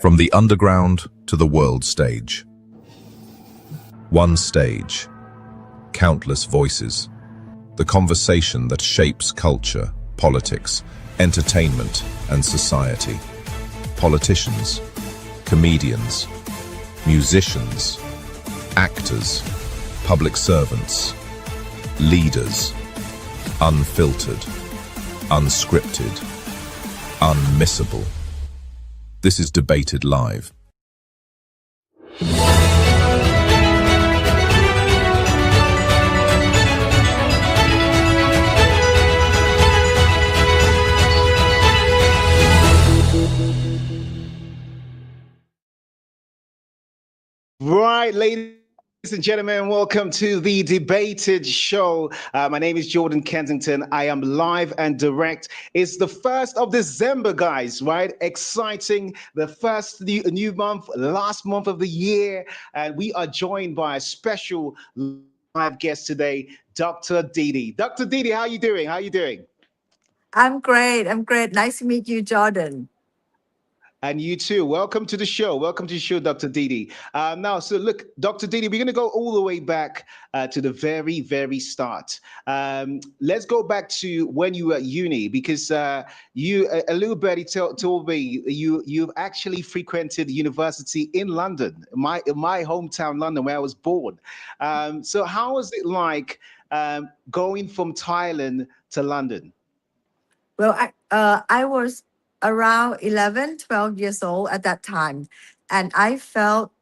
From the underground to the world stage. One stage, countless voices. The conversation that shapes culture, politics, entertainment, and society. Politicians, comedians, musicians, actors, public servants, leaders, unfiltered, unscripted, unmissable. This is Debated Live. Right, ladies and gentlemen, welcome to the Debated Show. My name is Jordan Kensington. I am live and direct. It's the 1st of December, guys, right? Exciting. The first new month, last month of the year. And we are joined by a special live guest today, Dr. Ddnard. Dr. Ddnard, how are you doing? How are you doing? I'm great. Nice to meet you, Jordan. And you too. Welcome to the show. Welcome to the show, Dr. Ddnard. Now, so look, Dr. Ddnard, we're going to go all the way back to the very, very start. Let's go back to when you were at uni, because you, a little birdie told me you've actually frequented university in London, my hometown, London, where I was born. So how was it like going from Thailand to London? Well, I was around 11, 12 years old at that time. And I felt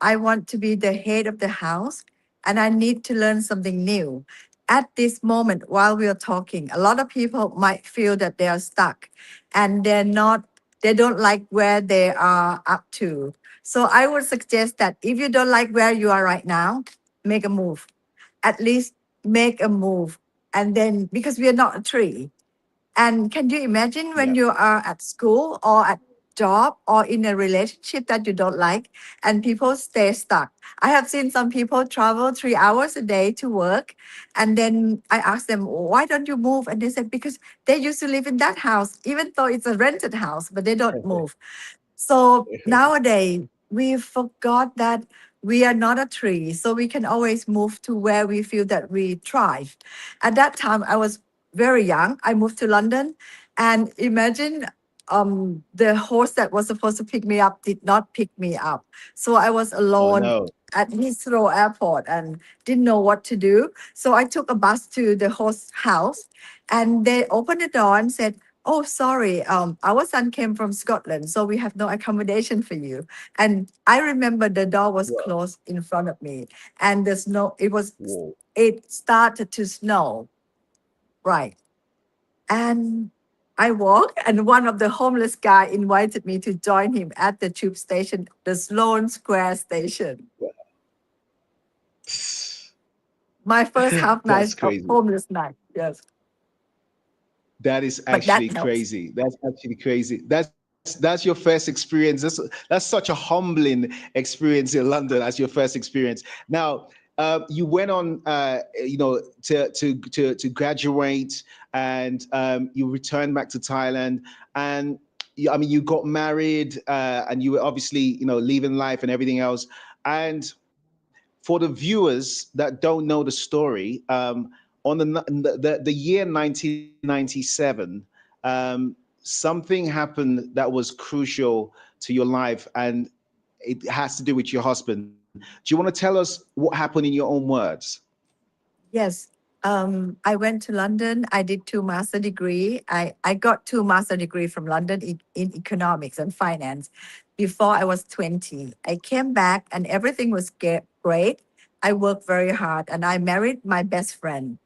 I want to be the head of the house and I need to learn something new. At this moment, while we are talking, a lot of people might feel that they are stuck and they don't like where they are up to. So I would suggest that if you don't like where you are right now, make a move. At least make a move. And then, because we are not a tree. And can you imagine when you are at school or at job or in a relationship that you don't like and people stay stuck? I have seen some people travel 3 hours a day to work. And then I asked them, why don't you move? And they said, because they used to live in that house, even though it's a rented house, but they don't move. So nowadays, we forgot that we are not a tree. So we can always move to where we feel that we thrive. At that time, I was very young. I moved to London, and imagine the host that was supposed to pick me up did not pick me up. So I was alone at Heathrow Airport and didn't know what to do. So I took a bus to the host's house, and they opened the door and said, "Oh, sorry, our son came from Scotland, so we have no accommodation for you." And I remember the door was closed in front of me, and the snow, it started to snow. Right. And I walked, and one of the homeless guy invited me to join him at the tube station, the Sloane Square station. My first half night of homeless night. Yes. That is actually crazy. That's actually crazy. That's your first experience. That's such a humbling experience in London as your first experience. Now, you went on, to graduate, and you returned back to Thailand, and you got married, and you were obviously, leaving life and everything else. And for the viewers that don't know the story, on the year 1997, something happened that was crucial to your life, and it has to do with your husband. Do you want to tell us what happened in your own words? Yes. I went to London. I did 2 master degree. I got 2 master degree from London in economics and finance before I was 20. I came back and everything was great. I worked very hard and I married my best friend.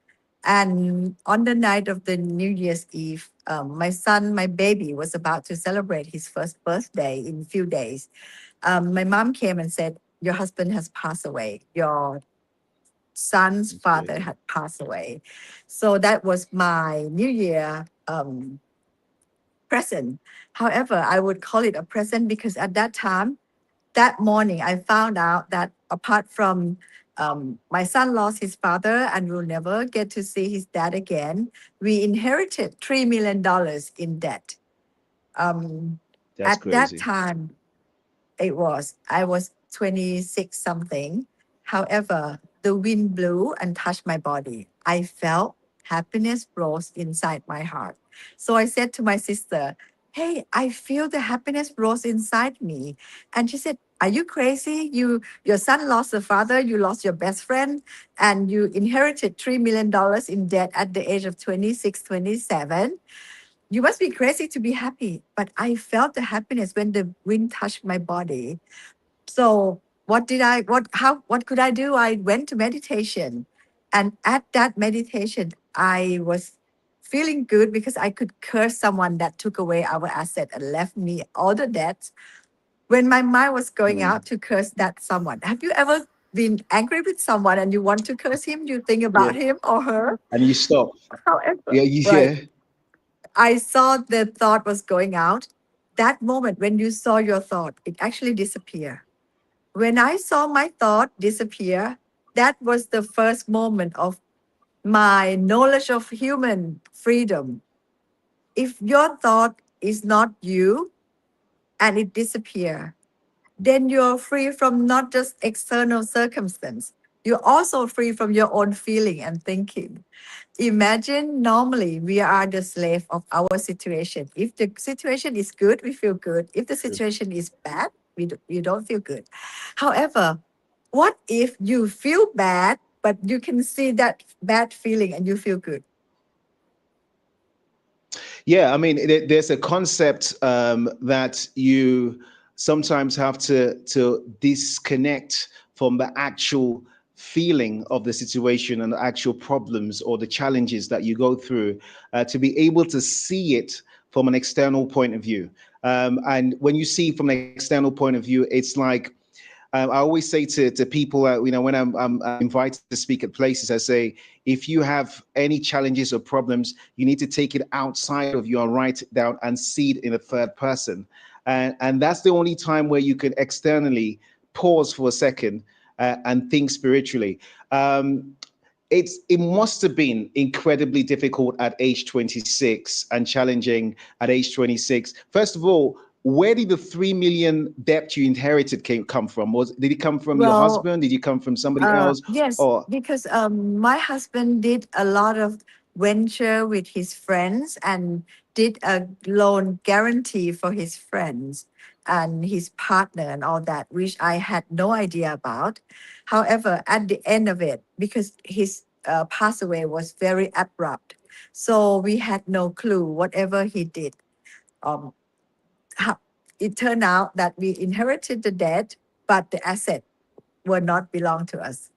And on the night of the New Year's Eve, my baby was about to celebrate his first birthday in a few days. My mom came and said, "Your husband has passed away. Your son's father had passed away." So that was my New Year present. However, I would call it a present because at that time, that morning, I found out that apart from my son lost his father and will never get to see his dad again, we inherited $3 million in debt. That's At that crazy. time, It was. I was 26 something. However, the wind blew and touched my body. I felt happiness rose inside my heart. So I said to my sister, "Hey, I feel the happiness rose inside me." And she said, "Are you crazy? Your son lost a father, you lost your best friend, and you inherited $3 million in debt at the age of 26, 27. You must be crazy to be happy." But I felt the happiness when the wind touched my body. So what could I do? I went to meditation. And at that meditation, I was feeling good because I could curse someone that took away our asset and left me all the debts. When my mind was going Mm. out to curse that someone, have you ever been angry with someone and you want to curse him? You think Yeah. about him or her? And you stop. However, Yeah, right. yeah. I saw the thought was going out. That moment when you saw your thought, it actually disappeared. When I saw my thought disappear, that was the first moment of my knowledge of human freedom. If your thought is not you and it disappear, then you're free from not just external circumstance. You're also free from your own feeling and thinking. Imagine normally we are the slave of our situation. If the situation is good, we feel good. If the situation is bad, you don't feel good. However, what if you feel bad, but you can see that bad feeling and you feel good? Yeah, I mean, there's a concept that you sometimes have to disconnect from the actual feeling of the situation and the actual problems or the challenges that you go through to be able to see it from an external point of view. And when you see from an external point of view, it's like I always say to people, when I'm invited to speak at places, I say, if you have any challenges or problems, you need to take it outside of you and write it down and see it in a third person. And that's the only time where you can externally pause for a second and think spiritually. It must have been incredibly difficult at age 26 and challenging at age 26. First of all, where did the 3 million debt you inherited come from? Did it come from your Well, husband? Did it come from somebody else? yes, Or because my husband did a lot of venture with his friends and did a loan guarantee for his friends and his partner and all that, which I had no idea about. However, at the end of it, because his pass away was very abrupt, so we had no clue whatever he did. Um, how, it turned out that we inherited the debt, but the asset will not belong to us.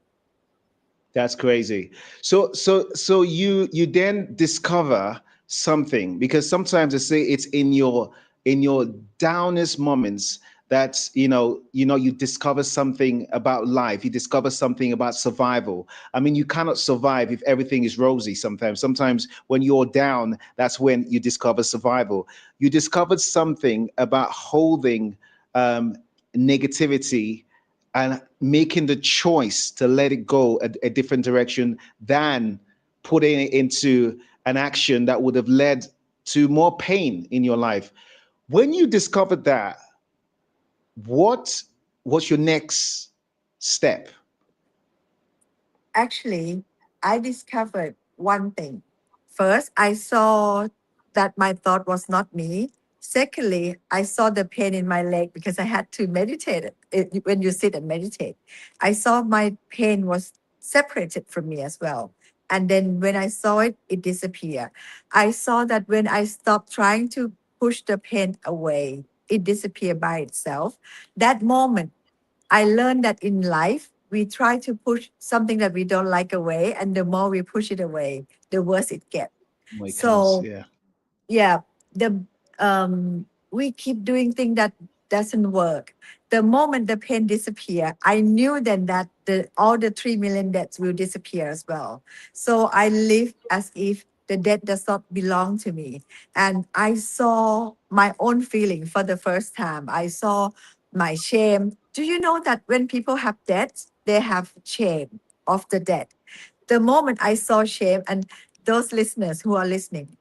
that's crazy. So you then discover something, because sometimes they say it's in your downest moments that you discover something about life. You discover something about survival. I mean, you cannot survive if everything is rosy. Sometimes when you're down, that's when you discover survival. You discovered something about holding um, negativity and making the choice to let it go a different direction than putting it into an action that would have led to more pain in your life. When you discovered that, what was your next step? Actually, I discovered one thing. First, I saw that my thought was not me. Secondly, I saw the pain in my leg because I had to meditate when you sit and meditate. I saw my pain was separated from me as well. And then when I saw it, it disappeared. I saw that when I stopped trying to push the pain away, it disappeared by itself. That moment, I learned that in life, we try to push something that we don't like away, and the more we push it away, the worse it gets. Oh, it comes, So yeah. yeah, the we keep doing things that doesn't work. The moment the pain disappear, I knew then that all the 3 million debts will disappear as well. So I live as if the debt does not belong to me. And I saw my own feeling for the first time. I saw my shame. Do you know that when people have debts, they have shame of the debt? The moment I saw shame, and those listeners who are listening,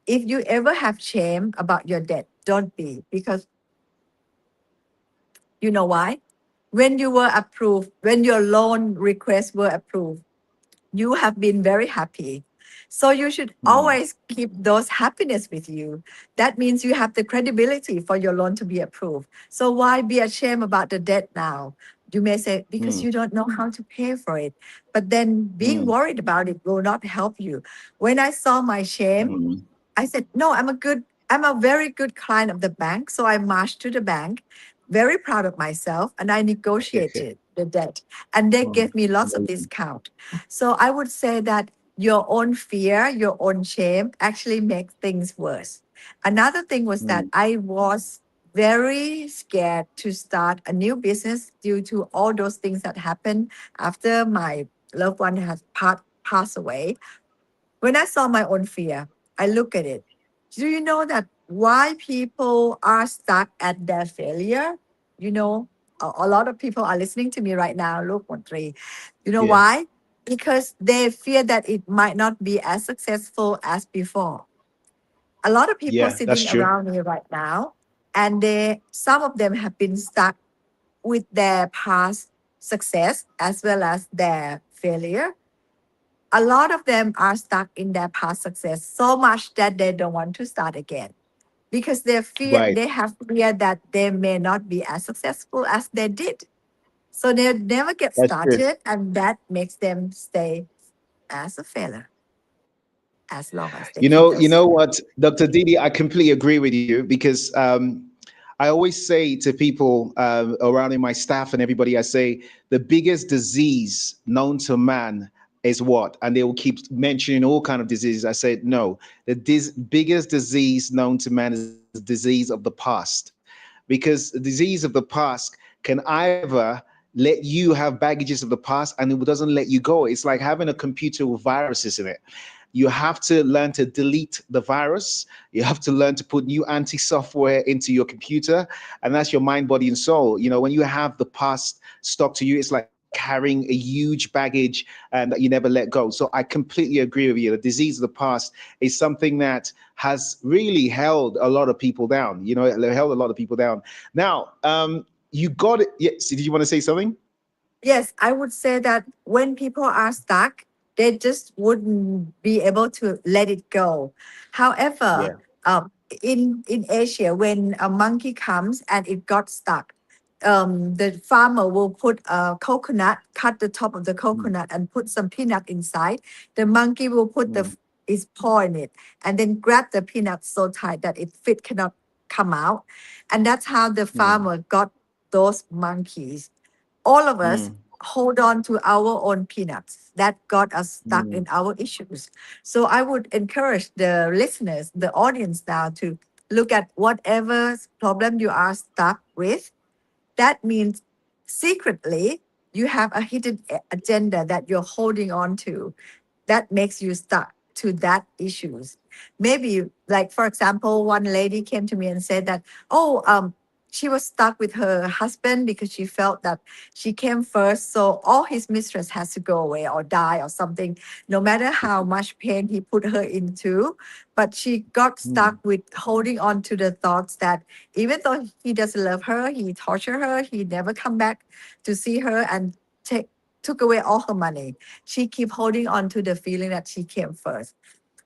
if you ever have shame about your debt, don't be, because You know why? When you were approved, when your loan requests were approved, you have been very happy. So you should Mm, always keep those happiness with you. That means you have the credibility for your loan to be approved. So why be ashamed about the debt now? You may say, because mm, you don't know how to pay for it. But then being mm, worried about it will not help you. When I saw my shame, mm. I said, no, I'm a very good client of the bank. So I marched to the bank, very proud of myself, and I negotiated the debt. And they Mm, gave me lots of amazing. discount. So I would say that your own fear, your own shame actually makes things worse. Another thing was that Mm, I was very scared to start a new business due to all those things that happened after my loved one has passed away. When I saw my own fear, I look at it. Do you know that why people are stuck at their failure? You know, a lot of people are listening to me right now. Look, one three. You know yeah, why? Because they fear that it might not be as successful as before. A lot of people yeah, that's sitting true. around me right now, and some of them have been stuck with their past success as well as their failure. A lot of them are stuck in their past success so much that they don't want to start again because Right. they have fear that they may not be as successful as they did. So they never get That's true. started, and that makes them stay as a failure as long as they keep You those. know what, Dr. Didi, I completely agree with you because I always say to people around in my staff and everybody, I say the biggest disease known to man is what? And they will keep mentioning all kind of diseases. I said, no, the biggest disease known to man is the disease of the past, because the disease of the past can either let you have baggages of the past and it doesn't let you go. It's like having a computer with viruses in it. You have to learn to delete the virus. You have to learn to put new anti software into your computer. And that's your mind, body, and soul. You know, when you have the past stuck to you, it's like carrying a huge baggage that you never let go. So I completely agree with you. The disease of the past is something that has really held a lot of people down. You know, it held a lot of people down. Now, you got it. Yes. Did you want to say something? Yes, I would say that when people are stuck, they just wouldn't be able to let it go. However, Yeah. in Asia, when a monkey comes and it got stuck, the farmer will put a coconut, cut the top of the Mm, coconut, and put some peanut inside. The monkey will put mm, his paw in it and then grab the peanut so tight that it fit cannot come out, and that's how the mm, farmer got those monkeys. All of us mm, hold on to our own peanuts that got us stuck mm, in our issues. So I would encourage the listeners, the audience now to look at whatever problem you are stuck with. That means secretly you have a hidden agenda that you're holding on to that makes you stuck to that issues. Maybe, like for example, one lady came to me and said that, oh, she was stuck with her husband because she felt that she came first, so all his mistress has to go away or die or something, no matter how much pain he put her into. But she got mm, stuck with holding on to the thoughts that even though he doesn't love her, he tortured her, he never come back to see her and took away all her money. She keep holding on to the feeling that she came first.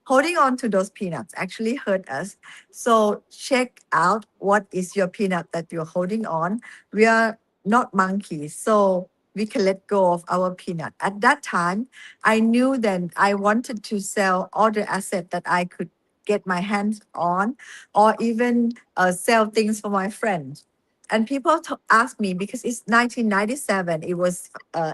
Holding on to those peanuts actually hurt us. So check out what is your peanut that you're holding on. We are not monkeys, so we can let go of our peanut. At that time, I knew then I wanted to sell all the asset that I could get my hands on, or even sell things for my friends. And people ask me because it's 1997. It was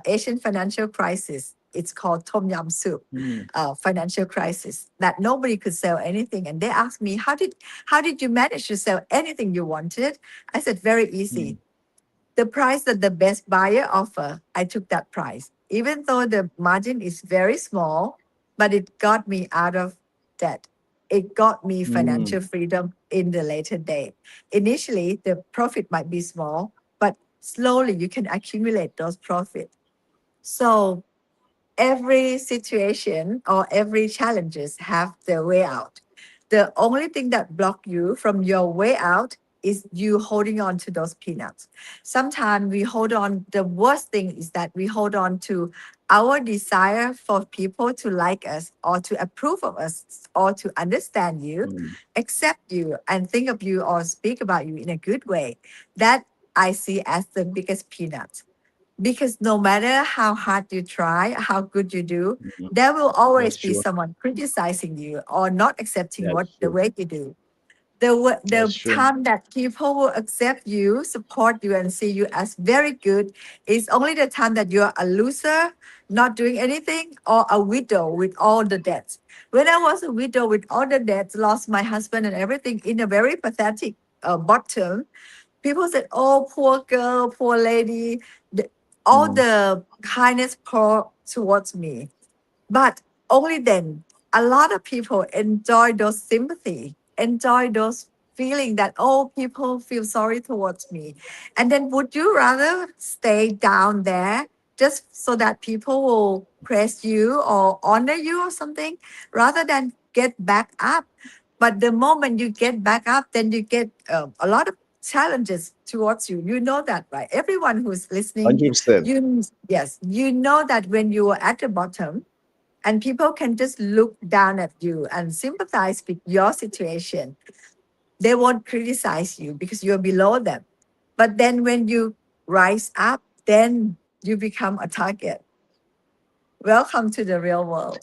Asian financial crisis. It's called Tom Yam Soup mm, financial crisis that nobody could sell anything. And they asked me, how did you manage to sell anything you wanted? I said, very easy. mm, The price that the best buyer offer, I took that price. Even though the margin is very small, but it got me out of debt. It got me mm. financial freedom in the later day. Initially, the profit might be small, but slowly you can accumulate those profits. So every situation or every challenges have their way out. The only thing that block you from your way out is you holding on to those peanuts. Sometimes we hold on, the worst thing is that we hold on to our desire for people to like us or to approve of us or to understand you, Mm. accept you, and think of you or speak about you in a good way. That I see as the biggest peanut. Because no matter how hard you try, how good you do, Mhm. there will always That's be true. someone criticizing you or not accepting what That's the true. way you do. The That's true. time that people will accept you, support you, and see you as very good is only the time that you're a loser, not doing anything, or a widow with all the debts. When I was a widow with all the debts, lost my husband and everything in a very pathetic bottom, people said, "Oh, poor girl, poor lady." The- all Mm. the kindness pour towards me. But only then, a lot of people enjoy those sympathy, enjoy those feeling that, oh, people feel sorry towards me. And then would you rather stay down there just so that people will praise you or honor you or something rather than get back up? But the moment you get back up, then you get a lot of challenges towards you. You know that, right? Everyone who's listening, 100%. yes, you know that when you are at the bottom, and people can just look down at you and sympathize with your situation. They won't criticize you because you're below them. But then when you rise up, then you become a target. Welcome to the real world.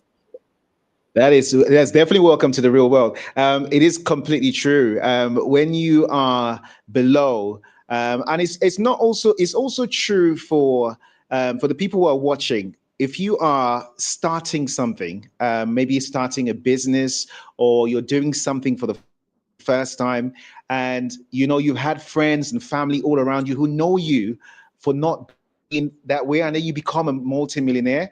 That's definitely welcome to the real world. It is completely true. When you are below, and it's not also it's also true for the people who are watching. If you are starting something, maybe starting a business or you're doing something for the first time, and you've had friends and family all around you who know you for not being that way, and then you become a multimillionaire,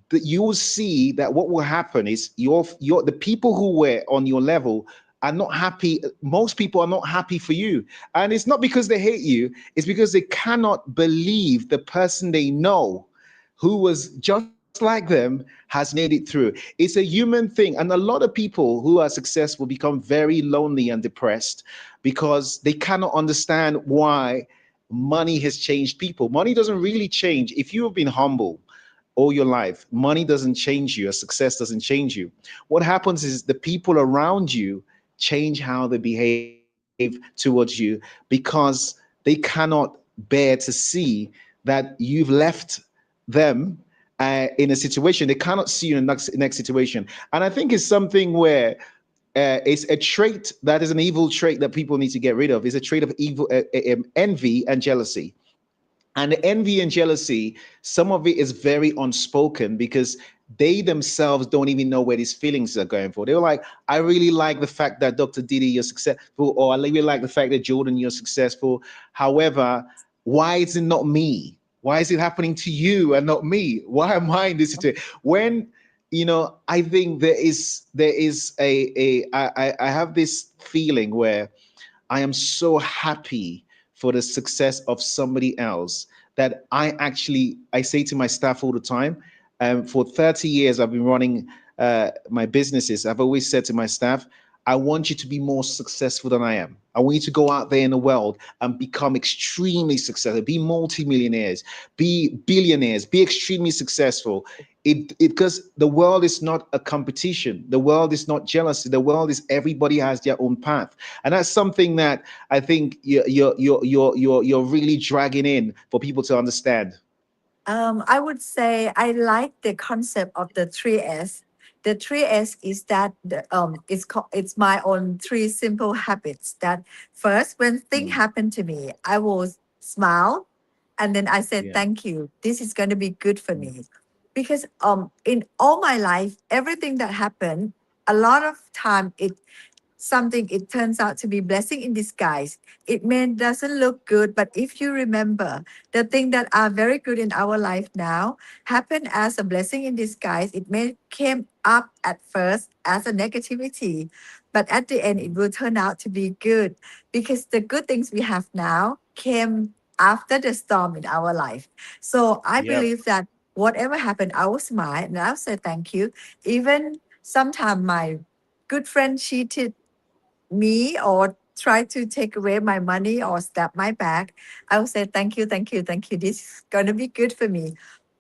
that you will see that what will happen is your the people who were on your level are not happy. Most people are not happy for you, and it's not because they hate you, it's because they cannot believe the person they know who was just like them has made it through. It's a human thing, and a lot of people who are successful become very lonely and depressed because they cannot understand why money has changed people. Money doesn't really change. If you have been humble all your life, money doesn't change you, a success doesn't change you. What happens is the people around you change how they behave towards you because they cannot bear to see that you've left them in a situation. They cannot see you in the next situation. And I think it's something where it's a trait that is an evil trait that people need to get rid of. It's a trait of evil, envy and jealousy. And the envy and jealousy, some of it is very unspoken because they themselves don't even know where these feelings are going for. They're like, I really like the fact that Dr. Didi, you're successful, or I really like the fact that Jordan, you're successful. However, why is it not me? Why is it happening to you and not me? Why am I in this situation? When I think there is I have this feeling where I am so happy for the success of somebody else that I say to my staff all the time. For 30 years, I've been running my businesses. I've always said to my staff, I want you to be more successful than I am. I want you to go out there in the world and become extremely successful, be multimillionaires, be billionaires, be extremely successful. It because the world is not a competition. The world is not jealousy. The world is everybody has their own path, and that's something that I think you're really dragging in for people to understand. I would say I like the concept of the 3S. The 3S is that it's my own three simple habits. That first, when things Mm, happen to me, I will smile, and then I said yeah. thank you. This is going to be good for Mm, me, because in all my life, everything that happened, a lot of time something it turns out to be blessing in disguise. It may doesn't look good, but if you remember the things that are very good in our life now happen as a blessing in disguise. It may came up at first as a negativity, but at the end it will turn out to be good, because the good things we have now came after the storm in our life. So I yep. believe that whatever happened, I will smile and I'll say thank you. Even sometimes my good friend cheated me or try to take away my money or stab my back, I will say, thank you, thank you, thank you. This is going to be good for me.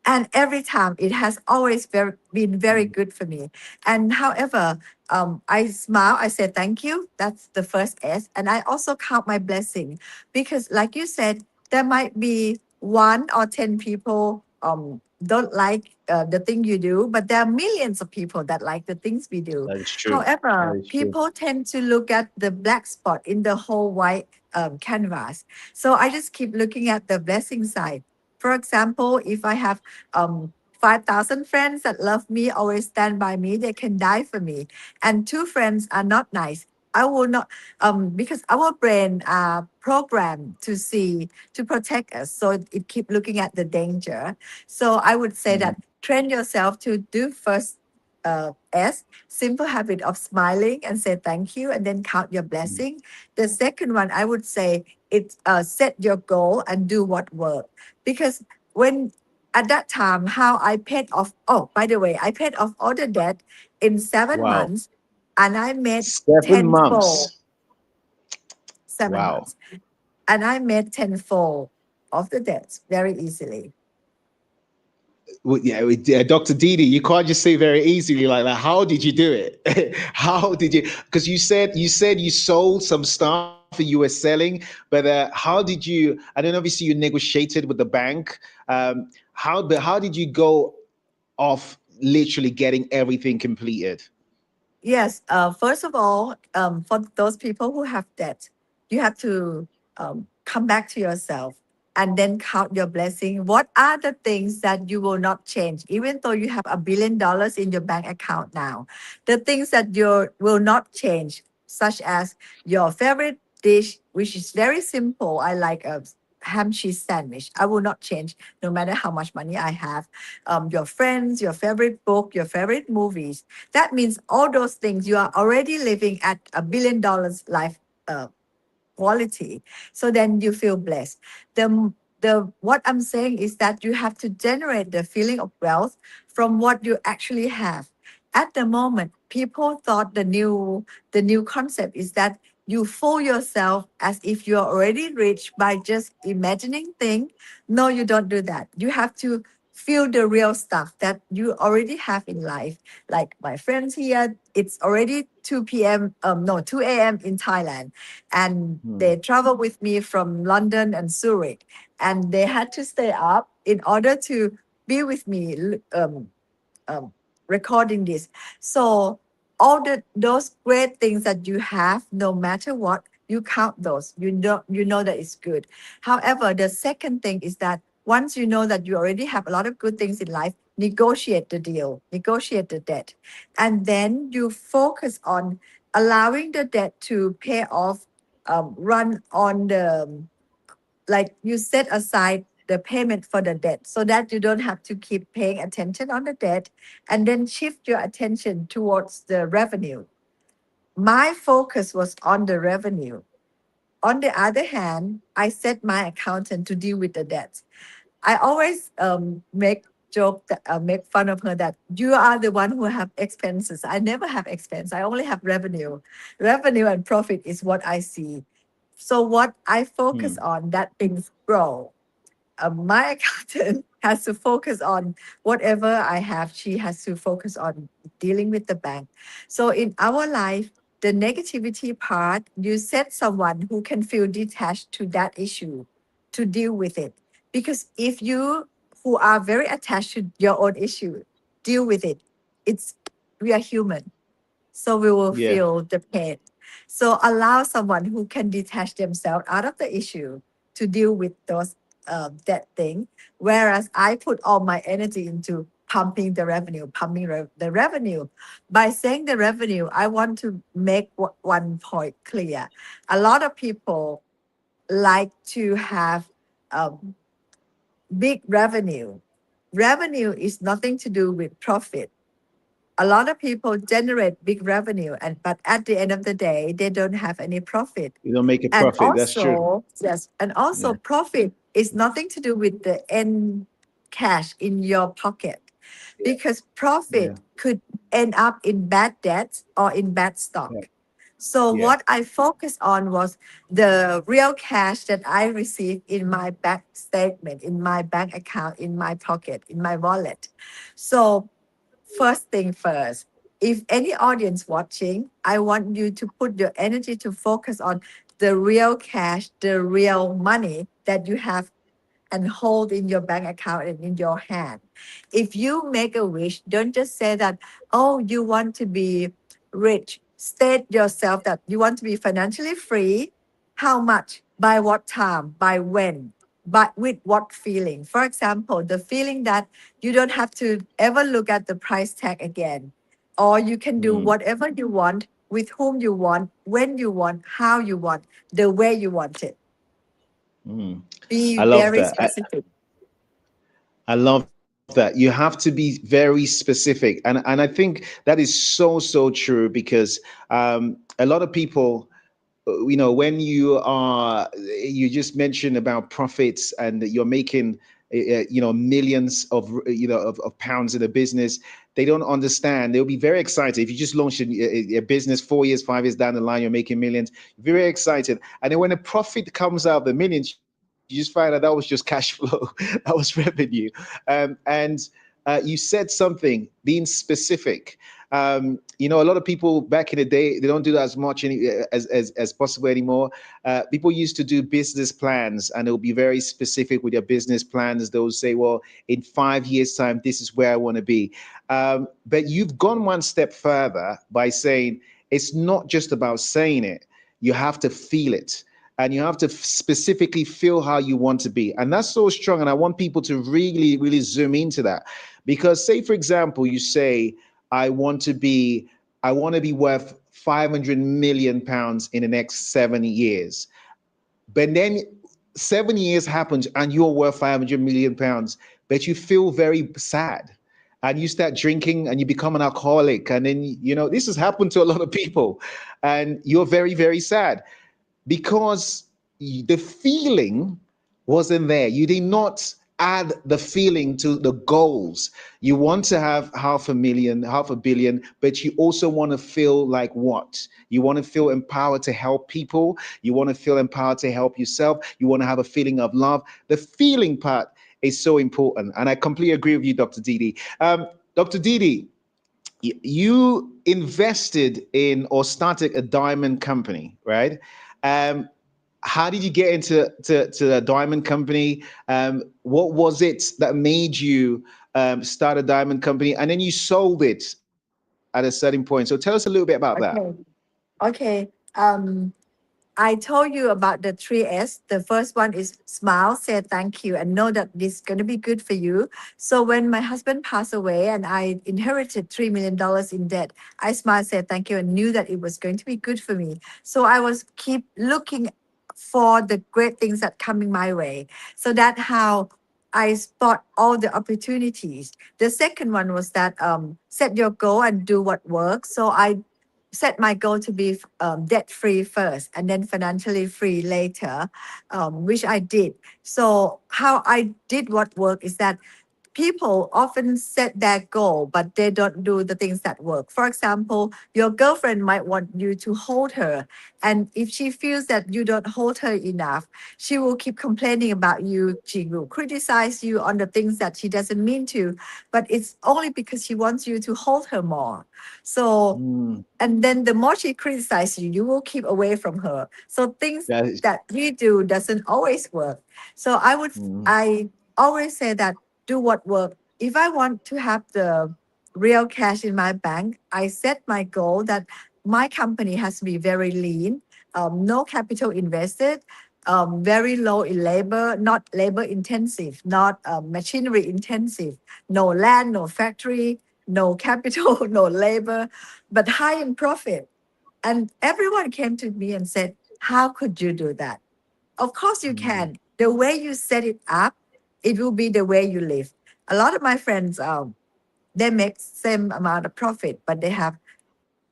And every time it has always been very good for me. And however, I smile, I say thank you. That's the first S. And I also count my blessing because, like you said, there might be 1 or 10 people don't like the thing you do, but there are millions of people that like the things we do. That is true. That However, is true. people tend to look at the black spot in the whole white canvas. So I just keep looking at the blessing side. For example, if I have 5,000 friends that love me, always stand by me, they can die for me, and 2 friends are not nice, I will not, because our brain are programmed to see, to protect us. So it keep looking at the danger. So I would say Mhm. that train yourself to do first S, simple habit of smiling and say thank you and then count your blessing. The second one, I would say it's set your goal and do what work. Because when at that time, how I paid off, oh, by the way, I paid off all the debt in seven Wow. months and I made 7 tenfold, months. 7 months, Wow. and I made tenfold of the debts very easily. Well, yeah, Dr. Didi, you can't just say very easily like that. How did you do it? How did you? Because you said you sold some stuff and you were selling, but how did you? And then obviously you negotiated with the bank. How did you go off literally getting everything completed? Yes. First of all, for those people who have debt, you have to come back to yourself and then count your blessing. What are the things that you will not change, even though you have $1 billion in your bank account now? The things that you will not change, such as your favorite dish, which is very simple. I like a ham cheese sandwich. I will not change no matter how much money I have. Your friends, your favorite book, your favorite movies, that means all those things you are already living at $1 billion life uh, quality. So then you feel blessed. The what I'm saying is that you have to generate the feeling of wealth from what you actually have. At the moment, people thought the new concept is that you fool yourself as if you're already rich by just imagining things. No, you don't do that. You have to feel the real stuff that you already have in life. Like my friends here, it's already 2 p.m. No, 2 a.m. in Thailand, and Hmm. they traveled with me from London and Zurich, and they had to stay up in order to be with me um, recording this. So all those great things that you have, no matter what, you count those. You know that it's good. However, the second thing is that once you know that you already have a lot of good things in life, negotiate the deal, negotiate the debt, and then you focus on allowing the debt to pay off. Run on the, like you set aside the payment for the debt so that you don't have to keep paying attention on the debt, and then shift your attention towards the revenue. My focus was on the revenue. On the other hand, I set my accountant to deal with the debt. I always make fun of her that you are the one who have expenses. I never have expense. I only have revenue. Revenue and profit is what I see. So what I focus Hmm. on, that things grow. My accountant has to focus on whatever I have. She has to focus on dealing with the bank. So in our life, the negativity part, you set someone who can feel detached to that issue to deal with it. Because if you who are very attached to your own issue deal with it, it's we are human, so we will Yeah. feel the pain. So allow someone who can detach themselves out of the issue to deal with those that thing. Whereas I put all my energy into pumping the revenue, the revenue. By saying the revenue, I want to make one point clear. A lot of people like to have um, big revenue. Revenue is nothing to do with profit. A lot of people generate big revenue, and but at the end of the day they don't have any profit. You don't make a And profit. That's true. also, yes, and also Yeah. profit is nothing to do with the end cash in your pocket, Yeah. because Yeah. profit could end up in bad debts or in bad Yeah. stock. So Yeah. what I focused on was the real cash that I received in my bank statement, in my bank account, in my pocket, in my wallet. So first thing first, if any audience watching, I want you to put your energy to focus on the real cash, the real money that you have and hold in your bank account and in your hand. If you make a wish, don't just say that, oh, you want to be rich. State yourself that you want to be financially free. How much? By what time? By when? But with what feeling? For example, the feeling that you don't have to ever look at the price tag again, or you can do Mm, whatever you want, with whom you want, when you want, how you want, the way you want it. mm. Be I love very that. specific. I love that. You have to be very specific, and I think that is so true because a lot of people, when you just mentioned about profits and that you're making millions of pounds in a business. They don't understand. They'll be very excited if you just launched a business 4 years, 5 years down the line, you're making millions. Very excited, and then when a profit comes out of the millions, you just find out that was just cash flow. That was revenue. And you said something, being specific. A lot of people back in the day, they don't do that as much as possible anymore. People used to do business plans, and they'll be very specific with their business plans. They'll say, well, in 5 years time, this is where I want to be. But you've gone one step further by saying it's not just about saying it. You have to feel it, and you have to specifically feel how you want to be. And that's so strong. And I want people to really zoom into that. Because say, for example, you say, I want to be worth 500 million pounds in the next 7 years. But then 7 years happens and you're worth 500 million pounds, but you feel very sad. And you start drinking and you become an alcoholic. And then, this has happened to a lot of people. And you're very sad because the feeling wasn't there. You did not add the feeling to the goals. You want to have 500,000, 500,000,000, but you also want to feel like what? You want to feel empowered to help people. You want to feel empowered to help yourself. You want to have a feeling of love. The feeling part is so important. And I completely agree with you, Dr. Didi. Dr. Didi, you invested in or started a diamond company, right? Um, how did you get to the diamond company? What was it that made you start a diamond company, and then you sold it at a certain point? So tell us a little bit about that. Okay. Okay. I told you about the 3S. The first one is smile, say thank you, and know that this is going to be good for you. So when my husband passed away and I inherited $3 million in debt, I smiled, said thank you, and knew that it was going to be good for me. So I was keep looking for the great things that coming my way. So that's how I spot all the opportunities. The second one was that set your goal and do what works. So I set my goal to be debt free first and then financially free later, which I did. So how I did what work is that people often set their goal, but they don't do the things that work. For example, your girlfriend might want you to hold her. And if she feels that you don't hold her enough, she will keep complaining about you. She will criticize you on the things that she doesn't mean to, but it's only because she wants you to hold her more. So, Mm, and then the more she criticizes you, you will keep away from her. So things that is, that we do doesn't always work. So mm, I always say that do what work. If I want to have the real cash in my bank, I set my goal that my company has to be very lean, no capital invested, very low in labor, not labor intensive, not machinery intensive, no land, no factory, no capital, no labor, but high in profit. And everyone came to me and said, how could you do that? Of course you mm, can. The way you set it up, it will be the way you live. A lot of my friends, they make same amount of profit, but they have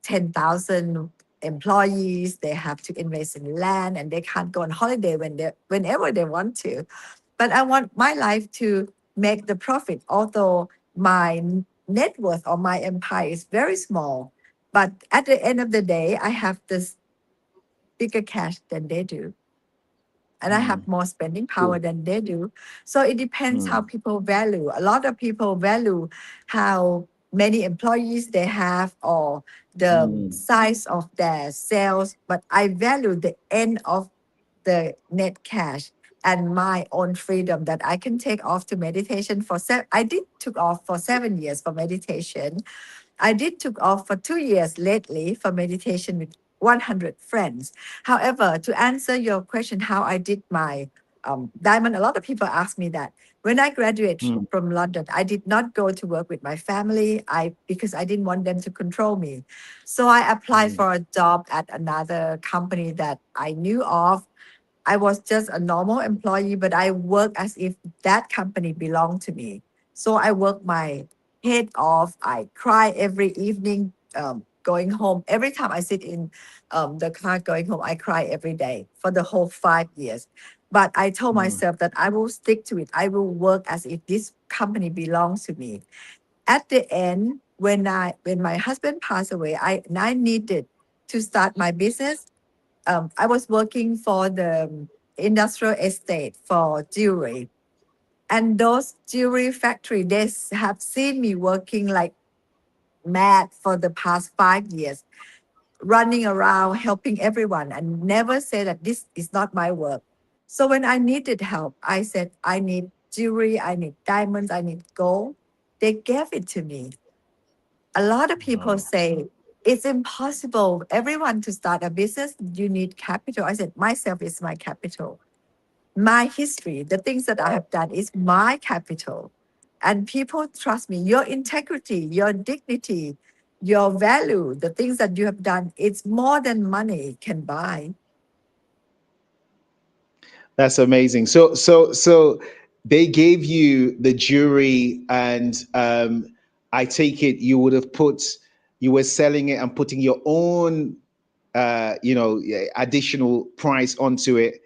10,000 employees. They have to invest in land and they can't go on holiday whenever they want to. But I want my life to make the profit, although my net worth or my empire is very small. But at the end of the day, I have this bigger cash than they do. And I have more spending power True. than they do. So it depends how Mm, people value. A lot of people value how many employees they have or the mm, size of their sales, but I value the end of the net cash and my own freedom that I can take off to meditation for I did took off for 7 years for meditation. I did took off for 2 years lately for meditation with 100 friends. However, to answer your question, how I did my diamond, a lot of people ask me that. When I graduated mm, from London, I did not go to work with my family. Because I didn't want them to control me. So I applied mm, for a job at another company that I knew of. I was just a normal employee, but I worked as if that company belonged to me. So I worked my head off. I cry every evening going home. Every time I sit in the car going home, I cry every day for the whole 5 years. But I told mm, myself that I will stick to it. I will work as if this company belongs to me. At the end, when my husband passed away, I needed to start my business. I was working for the industrial estate for jewelry. And those jewelry factory, have seen me working like mad for the past 5 years, running around helping everyone and never say that this is not my work. So when I needed help, I said, I need jewelry, I need diamonds, I need gold. They gave it to me. A lot of people wow. say it's impossible. Everyone to start a business, you need capital. I said, myself is my capital. My history, the things that I have done is my capital. And people trust me. Your integrity, your dignity, your value, the things that you have done, it's more than money can buy. That's amazing. So they gave you the jury, and I take it you were selling it and putting your own, additional price onto it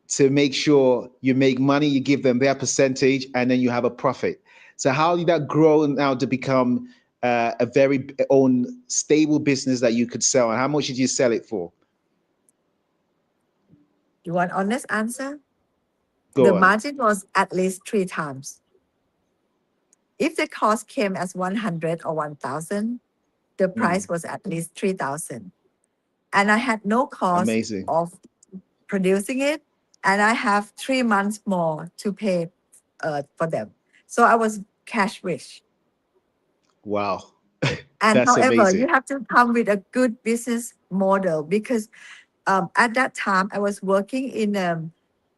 to make sure you make money. You give them their percentage, and then you have a profit. So how did that grow now to become a very own stable business that you could sell? And how much did you sell it for? You want honest answer? The Go on. margin was at least 3 times. If the cost came as 100 or 1,000, the Mm, price was at least 3,000. And I had no cost amazing. of producing it, and I have 3 months more to pay for them. So I was cash rich. Wow. And That's however, you amazing. have to come with a good business model because at that time I was working in a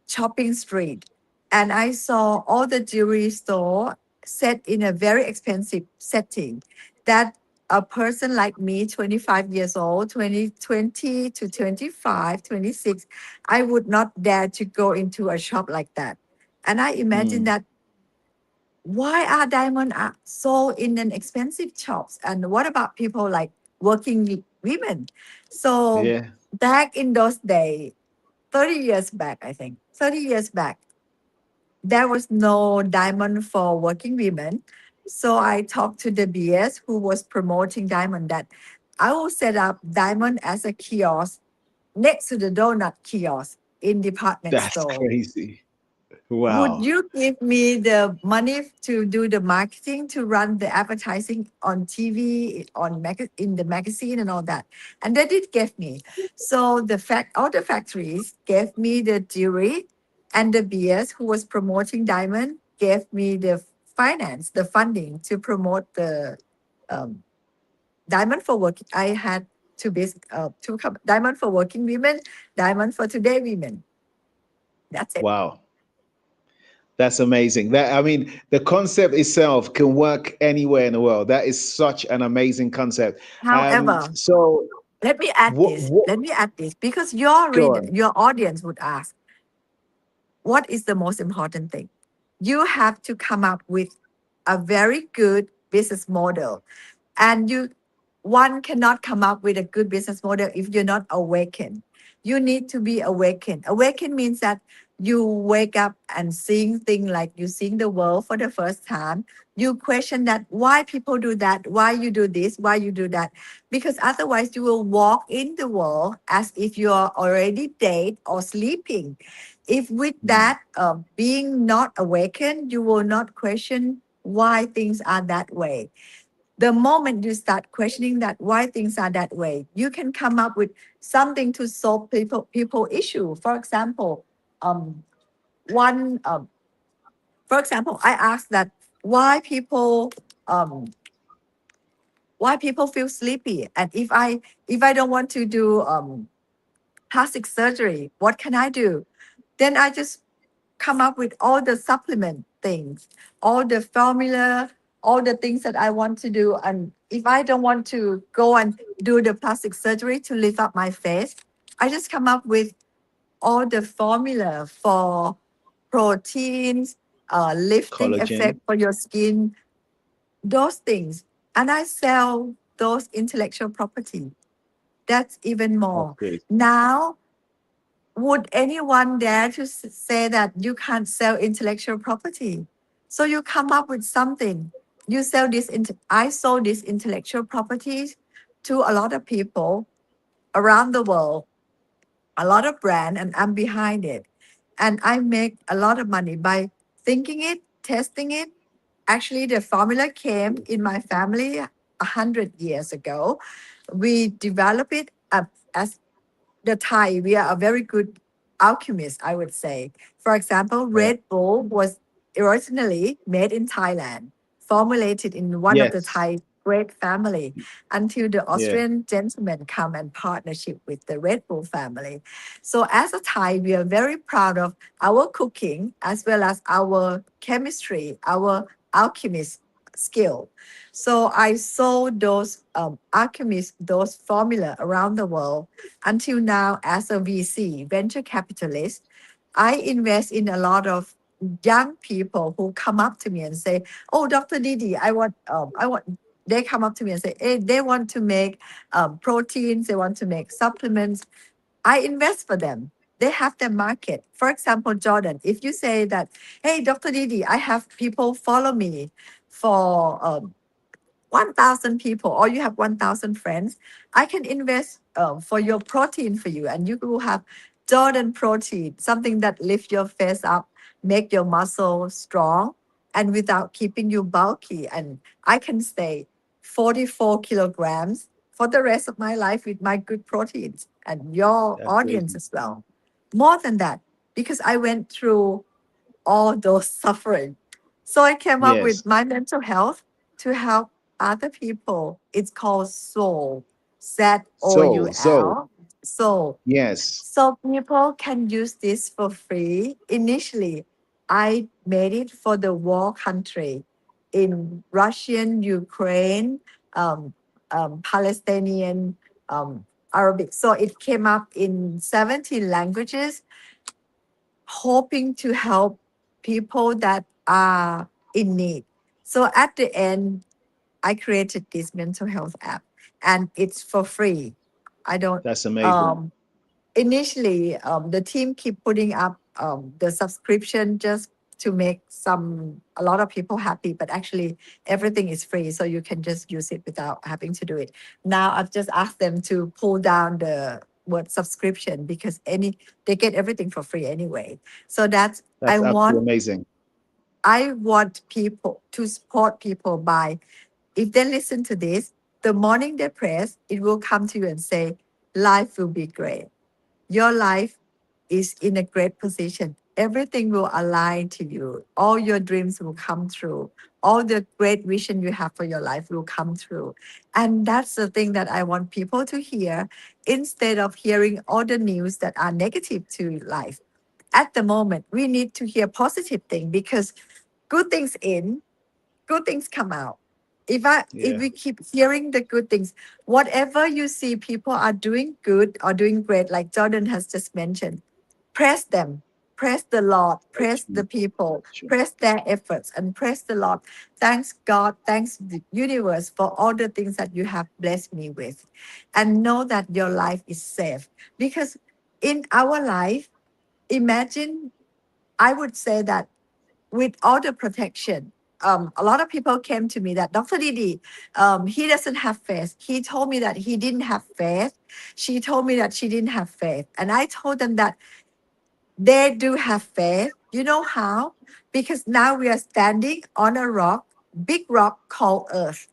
shopping street and I saw all the jewelry store set in a very expensive setting that a person like me, 25 years old, 20 to 25, 26, I would not dare to go into a shop like that. And I imagine Mm, that why are diamonds are sold in an expensive shops? And what about people like working women? So yeah. back in those days, 30 years back, I think, 30 years back, there was no diamond for working women. So I talked to the BS who was promoting diamond that I will set up diamond as a kiosk next to the donut kiosk in department That's store. crazy. Would Wow. you give me the money to do the marketing, to run the advertising on TV, in the magazine and all that? And they did give me. So all the factories gave me the jewelry, and the BS who was promoting diamond gave me the finance, the funding to promote the um, diamond for working. I had diamond for working women, diamond for today women. That's it. Wow. That's amazing. That, I mean, the concept itself can work anywhere in the world. That is such an amazing concept. However, So let me add what this. what Let me add this because your go reader, on. your audience would ask, what is the most important thing? You have to come up with a very good business model. And one cannot come up with a good business model if you're not awakened. You need to be awakened. Awakened means that you wake up and seeing things like you seeing the world for the first time. You question that why people do that, why you do this, why you do that. Because otherwise you will walk in the world as if you are already dead or sleeping. If with that being not awakened, you will not question why things are that way. The moment you start questioning that why things are that way, you can come up with something to solve people issue. For example, um, one for example, I asked that why people um, why people feel sleepy, and if I don't want to do plastic surgery, what can I do? Then I just come up with all the supplement things, all the formula, all the things that I want to do. And if I don't want to go and do the plastic surgery to lift up my face, I just come up with all the formula for proteins, lifting Collagen. effect for your skin, those things. And I sell those intellectual property. That's even That's more. great. Now, would anyone dare to say that you can't sell intellectual property? So you come up with something. You sell this. I sold these intellectual properties to a lot of people around the world, a lot of brand, and I'm behind it. And I make a lot of money by thinking it, testing it. Actually, the formula came in my family 100 years ago. We developed it as the Thai, we are a very good alchemist, I would say. For example, Yeah. Red Bull was originally made in Thailand, formulated in one of the Yes. Thai great family, until the Yeah. Austrian gentleman come and partnership with the Red Bull family. So as a Thai, we are very proud of our cooking as well as our chemistry, our alchemist skill. So I sold those alchemists, those formula around the world until now as a VC, venture capitalist. I invest in a lot of young people who come up to me and say, "Oh, Dr. Didi, I want." They come up to me and say, "Hey, they want to make proteins, they want to make supplements." I invest for them. They have their market. For example, Jordan, if you say that, "Hey, Dr. Didi, I have people follow me for 1,000 people, or you have 1,000 friends, I can invest for your protein for you, and you will have Jordan protein, something that lift your face up, make your muscle strong, and without keeping you bulky. And I can stay 44 kilograms for the rest of my life with my good proteins and your That's audience crazy. as well. More than that, because I went through all those suffering. So I came up Yes. with my mental health to help other people. It's called Soul, So, so Soul. Soul. yes. So people can use this for free. Initially, I made it for the war country in Russian, Ukraine, um, Palestinian, Arabic. So it came up in 17 languages, hoping to help people that are in need. So at the end, I created this mental health app, and it's for free. I don't That's amazing. um initially the team keep putting up the subscription just to make a lot of people happy, but actually everything is free, so you can just use it without having to do it. Now I've just asked them to pull down the word subscription because they get everything for free anyway. So that's That's absolutely amazing. I want people to support people by, if they listen to this, the morning they press, it will come to you and say, life will be great. Your life is in a great position. Everything will align to you. All your dreams will come true. All the great vision you have for your life will come true. And that's the thing that I want people to hear instead of hearing all the news that are negative to life. At the moment, we need to hear positive things because good things in, good things come out. If Yeah. we keep hearing the good things, whatever you see people are doing good or doing great, like Jordan has just mentioned, press them, press the Lord, That's press true. the people, That's true. press their efforts, and press the Lord. Thanks God, thanks the universe for all the things that you have blessed me with, and know that your life is safe. Because in our life, imagine I would say that with all the protection, a lot of people came to me that Dr. Didi, he doesn't have faith. He told me that he didn't have faith. She told me that she didn't have faith. And I told them that they do have faith. You know how? Because now we are standing on a rock, big rock called Earth,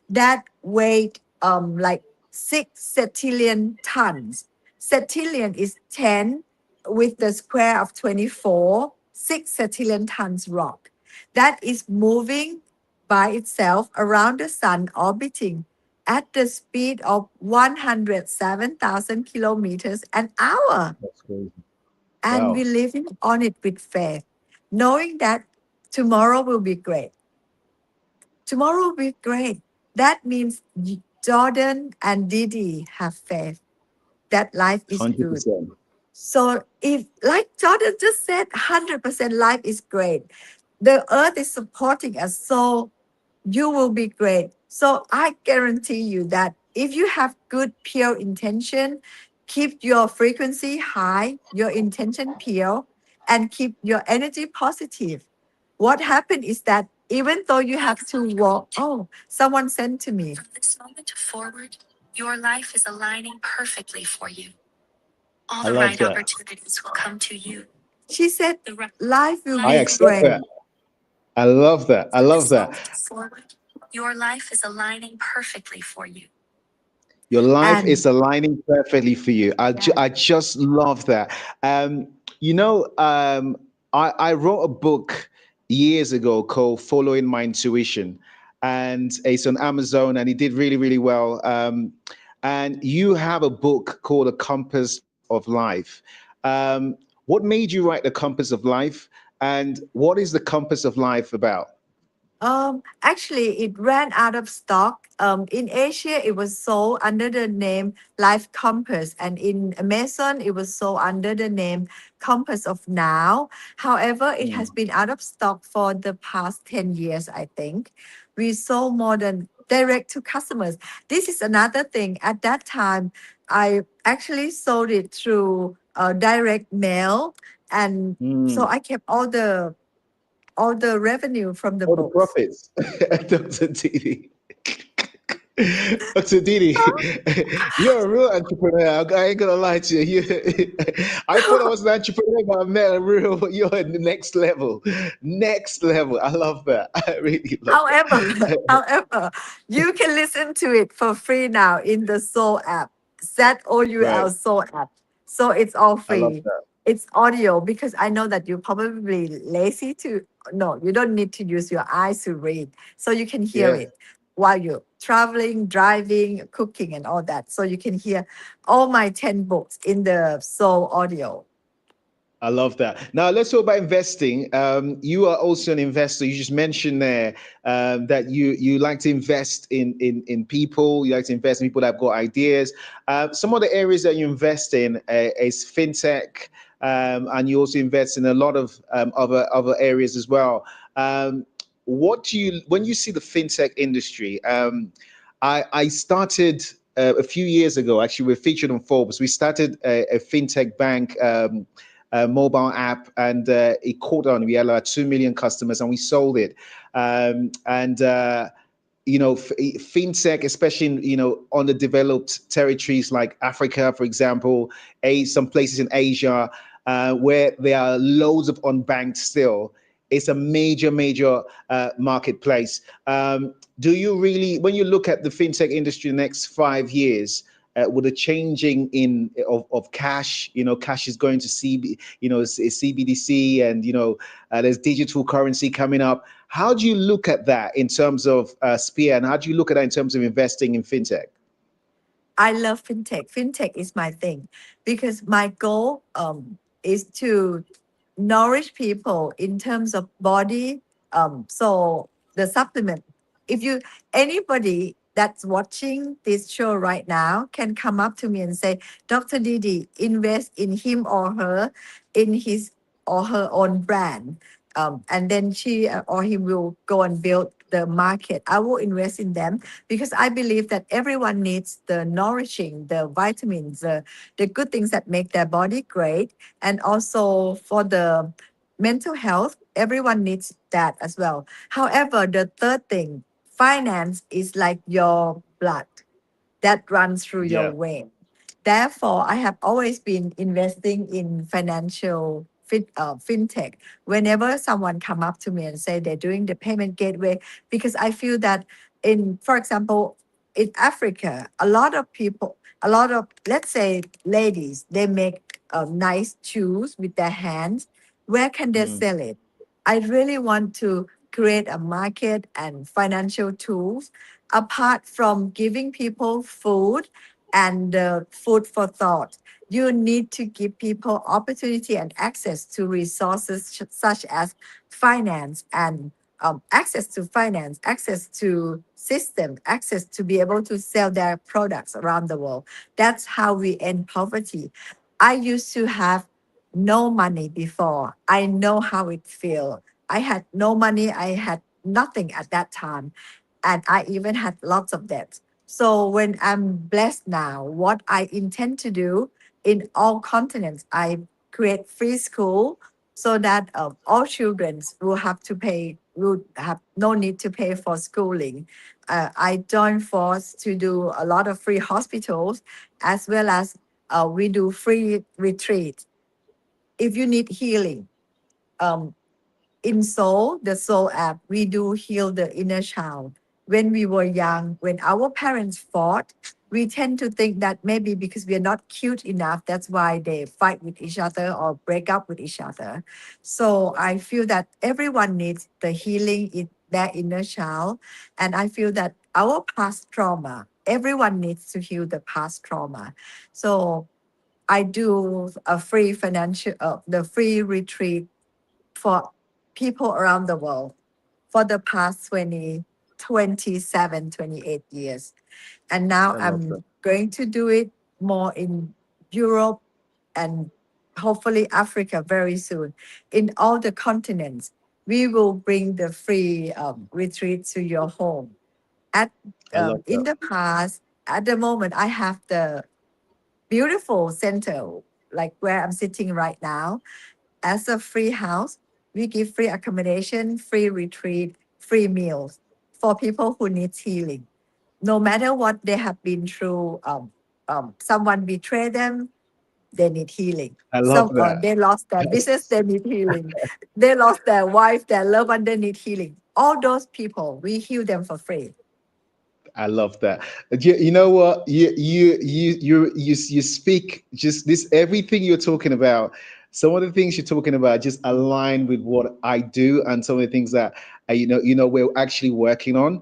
that weighed like 6 septillion tons. Septillion is 10 with the square of 24, 6 septillion tons rock. That is moving by itself around the sun, orbiting at the speed of 107,000 kilometers an hour. That's crazy. And we Wow. living on it with faith, knowing that tomorrow will be great. Tomorrow will be great. That means Jordan and Didi have faith that life is good. 100%. So if, like Jordan just said, 100% life is great. The earth is supporting us. So you will be great. So I guarantee you that if you have good, pure intention, keep your frequency high, your intention pure, and keep your energy positive. What happened is that even though you have to walk, oh, someone sent to me. From this moment forward, your life is aligning perfectly for you. All I the love right that. opportunities will come to you. She said, The right life will I be accept great. that. I love that. I from love this that. moment forward, your life is aligning perfectly for you. Your life is And aligning perfectly for you. yeah. I just love that. You know, I wrote a book years ago called Following My Intuition, and it's on Amazon, and it did really, really well. And you have a book called A Compass of Life. What made you write The Compass of Life, and what is The Compass of Life about? Actually, it ran out of stock. In Asia, it was sold under the name Life Compass, and in Amazon, it was sold under the name Compass of Now. However, it has been out of stock for the past 10 years, I think. We sold more than direct to customers. This is another thing. At that time, I actually sold it through direct mail, and so Mm. I kept all the revenue from the Oh, the books. profits, Dr. Didi. Dr. Didi, you're a real entrepreneur. I ain't gonna lie to you. I thought I was an entrepreneur, but I met a real. You're at the next level. Next level. I love that. I really love However, that. however, you can listen to it for free now in the Soul app, Right. ZOUL Soul app. So it's all I love free. that. It's audio because I know that you're probably lazy to, no, you don't need to use your eyes to read. So you can hear Yeah. it while you're traveling, driving, cooking, and all that. So you can hear all my 10 books in the Soul audio. I love that. Now let's talk about investing. You are also an investor. You just mentioned there that you like to invest in people. You like to invest in people that have got ideas. Some of the areas that you invest in is fintech, and you also invest in a lot of other areas as well. What do you when you see the fintech industry? I started. A few years ago, actually, we're featured on Forbes. We started a fintech bank mobile app, and it caught on. We had like 2 million customers, and we sold it. And fintech, especially in, underdeveloped territories like Africa, for example, some places in Asia where there are loads of unbanked still. It's a major marketplace. Do you really, when you look at the fintech industry in the next 5 years, with the changing of cash, cash is going to CBDC, and there's digital currency coming up. How do you look at that in terms of Spear, and how do you look at that in terms of investing in fintech? I love fintech. Fintech is my thing because my goal is to nourish people in terms of body. So the supplement, if you anybody that's watching this show right now can come up to me and say, Dr. Didi, invest in him or her, in his or her own brand. And then she or he will go and build the market. I will invest in them because I believe that everyone needs the nourishing, the vitamins, the good things that make their body great. And also for the mental health, everyone needs that as well. However, the third thing, finance is like your blood that runs through your Yeah. vein. Therefore, I have always been investing in fintech. Whenever someone come up to me and say they're doing the payment gateway, because I feel that for example, in Africa, a lot of, let's say, ladies, they make nice shoes with their hands. Where can they Mm. sell it? I really want to create a market and financial tools apart from giving people food and food for thought. You need to give people opportunity and access to resources such as finance and access to system, access to be able to sell their products around the world. That's how we end poverty. I used to have no money before. I know how it feels. I had no money. I had nothing at that time. And I even had lots of debt. So when I'm blessed now, what I intend to do in all continents, I create free school so that all children will have no need to pay for schooling. I join force to do a lot of free hospitals, as well as we do free retreat. If you need healing, um, in Soul, the Soul app, we do heal the inner child. When we were young, when our parents fought, we tend to think that maybe because we are not cute enough, that's why they fight with each other or break up with each other. So I feel that everyone needs the healing in their inner child. And I feel that our past trauma, everyone needs to heal the past trauma. So I do a free the free retreat for people around the world for the past 28 years. And now I love that. I'm going to do it more in Europe and hopefully Africa very soon. In all the continents, we will bring the free retreat to your home. At I love In that. the past, at the moment, I have the beautiful center, like where I'm sitting right now, as a free house. We give free accommodation, free retreat, free meals for people who need healing. No matter what they have been through, someone betrayed them, they need healing. I love Some that. they lost their business, That's, they need healing. They lost their wife, their loved one, they need healing. All those people, we heal them for free. I love that. You know what? You speak just this everything you're talking about. Some of the things you're talking about just align with what I do, and some of the things that we're actually working on.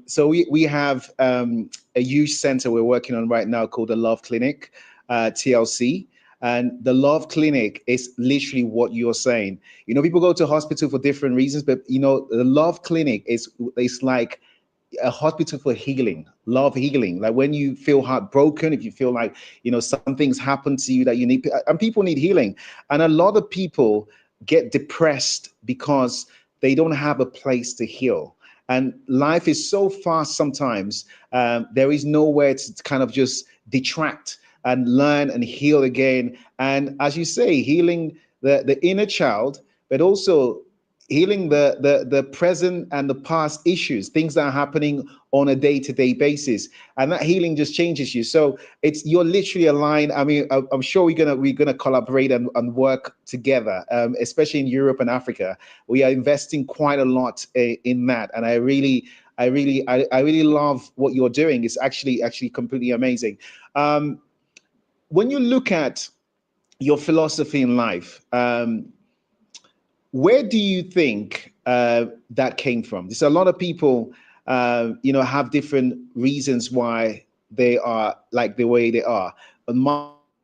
So we have a huge center we're working on right now called the Love Clinic, TLC. And the Love Clinic is literally what you're saying. People go to hospital for different reasons, but the Love Clinic is like a hospital for healing, love healing. Like when you feel heartbroken, if you feel like something's happened to you that you need, and people need healing. And a lot of people get depressed because they don't have a place to heal. And life is so fast sometimes. There is nowhere to kind of just detract and learn and heal again. And as you say, healing the inner child, but also healing the present and the past issues, things that are happening on a day-to-day basis, and that healing just changes you. So you're literally aligned. I mean, I'm sure we're gonna collaborate and work together, especially in Europe and Africa. We are investing quite a lot in that, and I really love what you're doing. It's actually completely amazing. When you look at your philosophy in life, where do you think that came from? There's a lot of people, have different reasons why they are like the way they are. On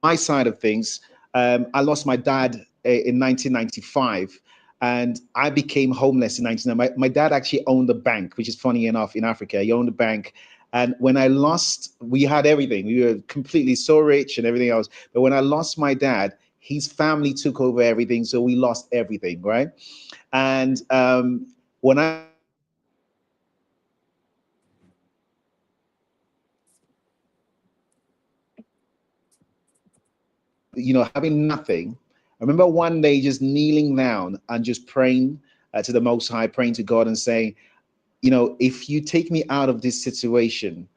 my side of things, I lost my dad in 1995, and I became homeless in 1999. My dad actually owned a bank, which is funny enough in Africa. He owned a bank. And when I lost, we had everything. We were completely so rich and everything else. But when I lost my dad, his family took over everything, so we lost everything, right? And when I lost my dad, having nothing, I remember one day just kneeling down and just praying to the Most High, praying to God and saying, if you take me out of this situation,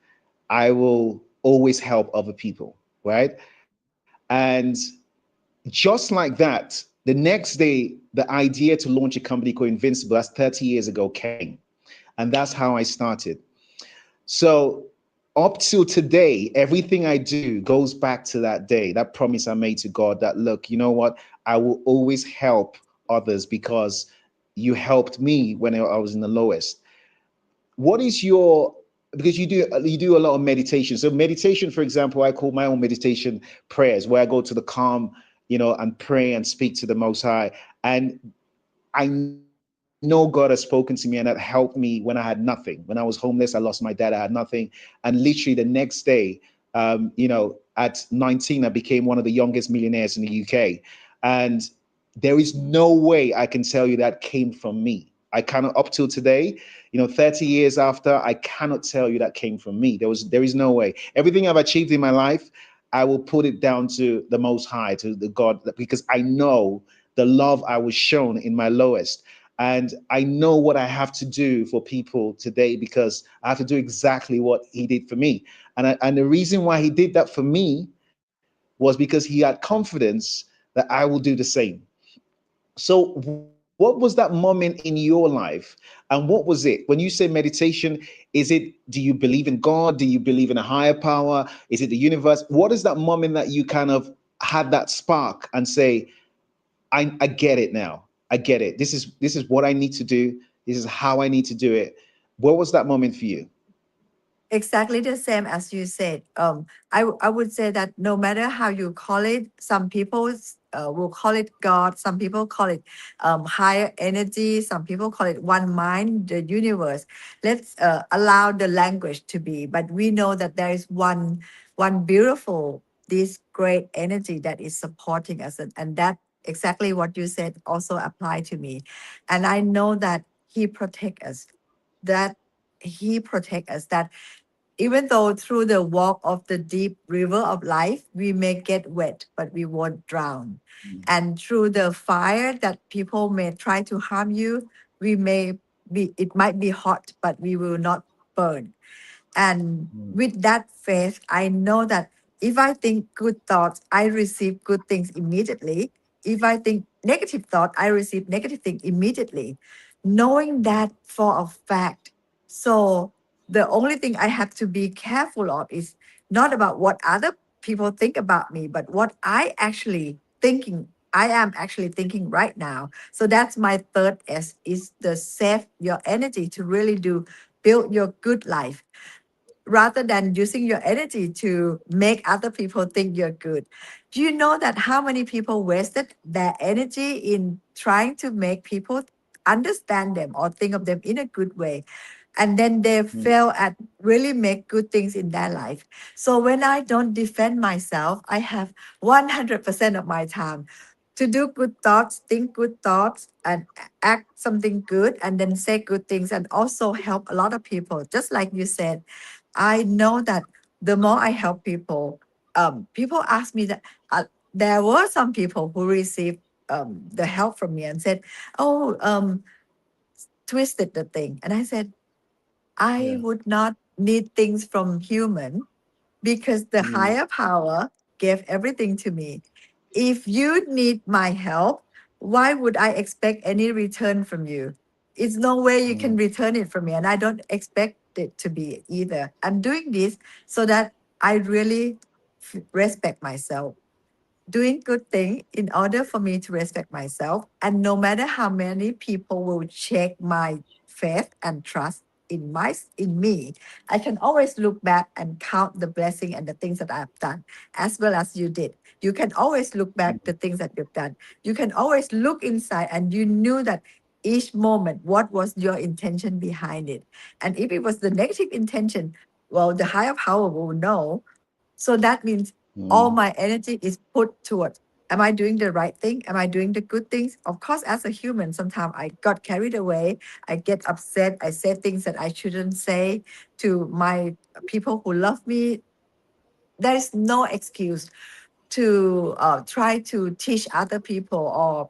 I will always help other people, right? And just like that, the next day, the idea to launch a company called Invincible, that's 30 years ago, came. And that's how I started. So up till today, everything I do goes back to that day, that promise I made to God that, look, you know what? I will always help others because you helped me when I was in the lowest. What is your, because you do a lot of meditation. So meditation, for example, I call my own meditation prayers, where I go to the calm, and pray and speak to the Most High. And I know God has spoken to me and that helped me when I had nothing. When I was homeless, I lost my dad, I had nothing. And literally the next day, at 19, I became one of the youngest millionaires in the UK. And there is no way I can tell you that came from me. I cannot, up till today, 30 years after, I cannot tell you that came from me. There is no way. Everything I've achieved in my life, I will put it down to the Most High, to the God, because I know the love I was shown in my lowest. And I know what I have to do for people today because I have to do exactly what he did for me. And the reason why he did that for me was because he had confidence that I will do the same. So, what was that moment in your life? And what was it? When you say meditation, is it, do you believe in God? Do you believe in a higher power? Is it the universe? What is that moment that you kind of had that spark and say, I get it now. I get it. This is what I need to do. This is how I need to do it. What was that moment for you? Exactly the same as you said. I would say that no matter how you call it, some people will call it God, some people call it higher energy, some people call it one mind, the universe. Let's allow the language to be, but we know that there is one beautiful, this great energy that is supporting us, and that exactly what you said also apply to me, and I know that He protect us, that He protect us, that even though through the walk of the deep river of life, we may get wet, but we won't drown. And through the fire that people may try to harm you, we may be, it might be hot, but we will not burn. And with that faith, I know that if I think good thoughts, I receive good things immediately. If I think negative thought, I receive negative things immediately. Knowing that for a fact. So the only thing I have to be careful of is not about what other people think about me, but what I am actually thinking right now. So that's my third S, is the save your energy to really do build your good life rather than using your energy to make other people think you're good. Do you know that how many people wasted their energy in trying to make people understand them or think of them in a good way? And then they fail at really make good things in their life. So when I don't defend myself, I have 100% of my time to do good thoughts, think good thoughts, and act something good, and then say good things, and also help a lot of people. Just like you said, I know that the more I help people, people ask me that there were some people who received the help from me and said, "Oh, twisted the thing," and I said, I Yeah. would not need things from human because the higher power gave everything to me. If you need my help, why would I expect any return from you? It's no way you can return it from me, and I don't expect it to be either. I'm doing this so that I really respect myself, doing good thing in order for me to respect myself. And no matter how many people will check my faith and trust in me, I can always look back and count the blessing and the things that I've done, as well as you did. You can always look back the things that you've done. You can always look inside, and you knew that each moment, what was your intention behind it? And if it was the negative intention, well, the higher power will know. So that means all my energy is put towards, am I doing the right thing? Am I doing the good things? Of course, as a human, sometimes I got carried away. I get upset. I say things that I shouldn't say to my people who love me. There is no excuse. to try to teach other people or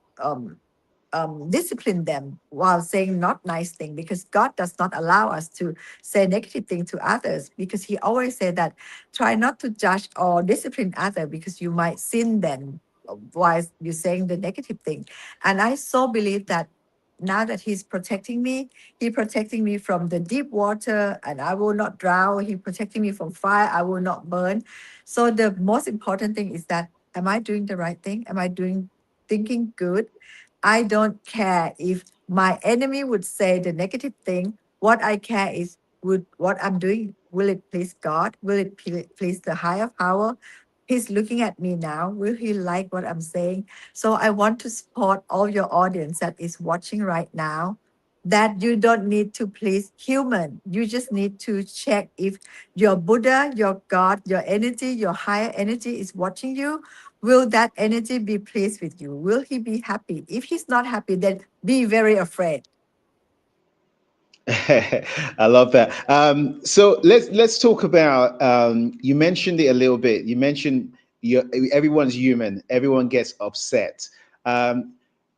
discipline them while saying not nice thing, because God does not allow us to say negative thing to others, because he always said that try not to judge or discipline other because you might sin them while you're saying the negative thing. And I so believe that now that he's protecting me, he protecting me from the deep water and I will not drown. He protecting me from fire, I will not burn. So the most important thing is that, am I doing the right thing? Am I doing thinking good? I don't care if my enemy would say the negative thing. What I care is, would what I'm doing, will it please God? Will it please the higher power? He's looking at me now. Will he like what I'm saying? So I want to support all your audience that is watching right now, that you don't need to please human. You just need to check if your Buddha, your God, your energy, your higher energy is watching you. Will that energy be pleased with you? Will he be happy? If he's not happy, then be very afraid. I love that. So let's talk about. You mentioned it a little bit. You mentioned everyone's human. Everyone gets upset. Um,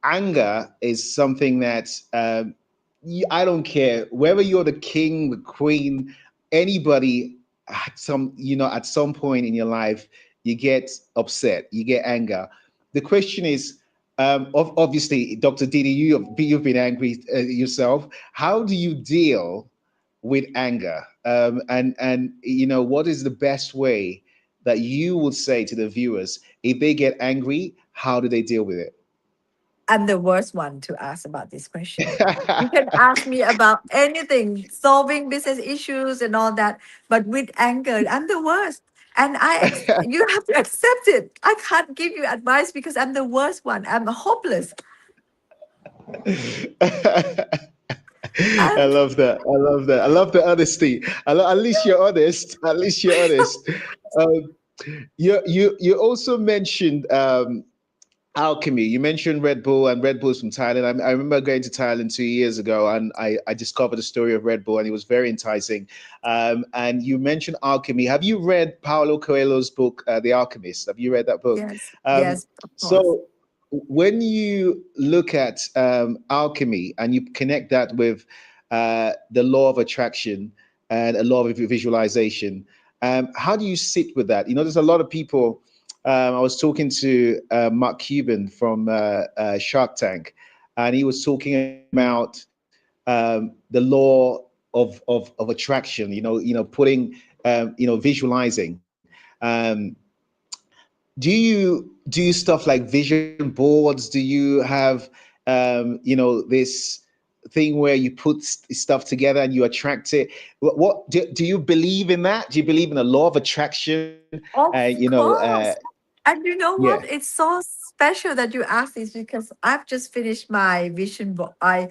Anger is something that I don't care whether you're the king, the queen, anybody. At some point in your life, you get upset. You get anger. The question is, obviously, Dr. Didi, you've been angry yourself. How do you deal with anger? And what is the best way that you would say to the viewers if they get angry? How do they deal with it? I'm the worst one to ask about this question. You can ask me about anything, solving business issues and all that, but with anger, I'm the worst. And you have to accept it. I can't give you advice because I'm the worst one. I'm hopeless. I I'm love that. I love that. I love the honesty. At least you're honest. At least you're honest. Um, you also mentioned alchemy. You mentioned Red Bull, and Red Bull's from Thailand. I remember going to Thailand 2 years ago, and I discovered the story of Red Bull, and it was very enticing. And you mentioned alchemy. Have you read Paulo Coelho's book, The Alchemist? Have you read that book? yes, Um, yes, of course. so when you look at alchemy and you connect that with the law of attraction and a law of visualization, how do you sit with that? There's a lot of people. I was talking to Mark Cuban from Shark Tank, and he was talking about the law of attraction. Putting, visualizing. Do you stuff like vision boards? Do you have this thing where you put stuff together and you attract it? What do you believe in that? Do you believe in the law of attraction? Of Uh, you know, uh, course. And you know what? yeah. It's so special that you asked this because I've just finished my vision board. I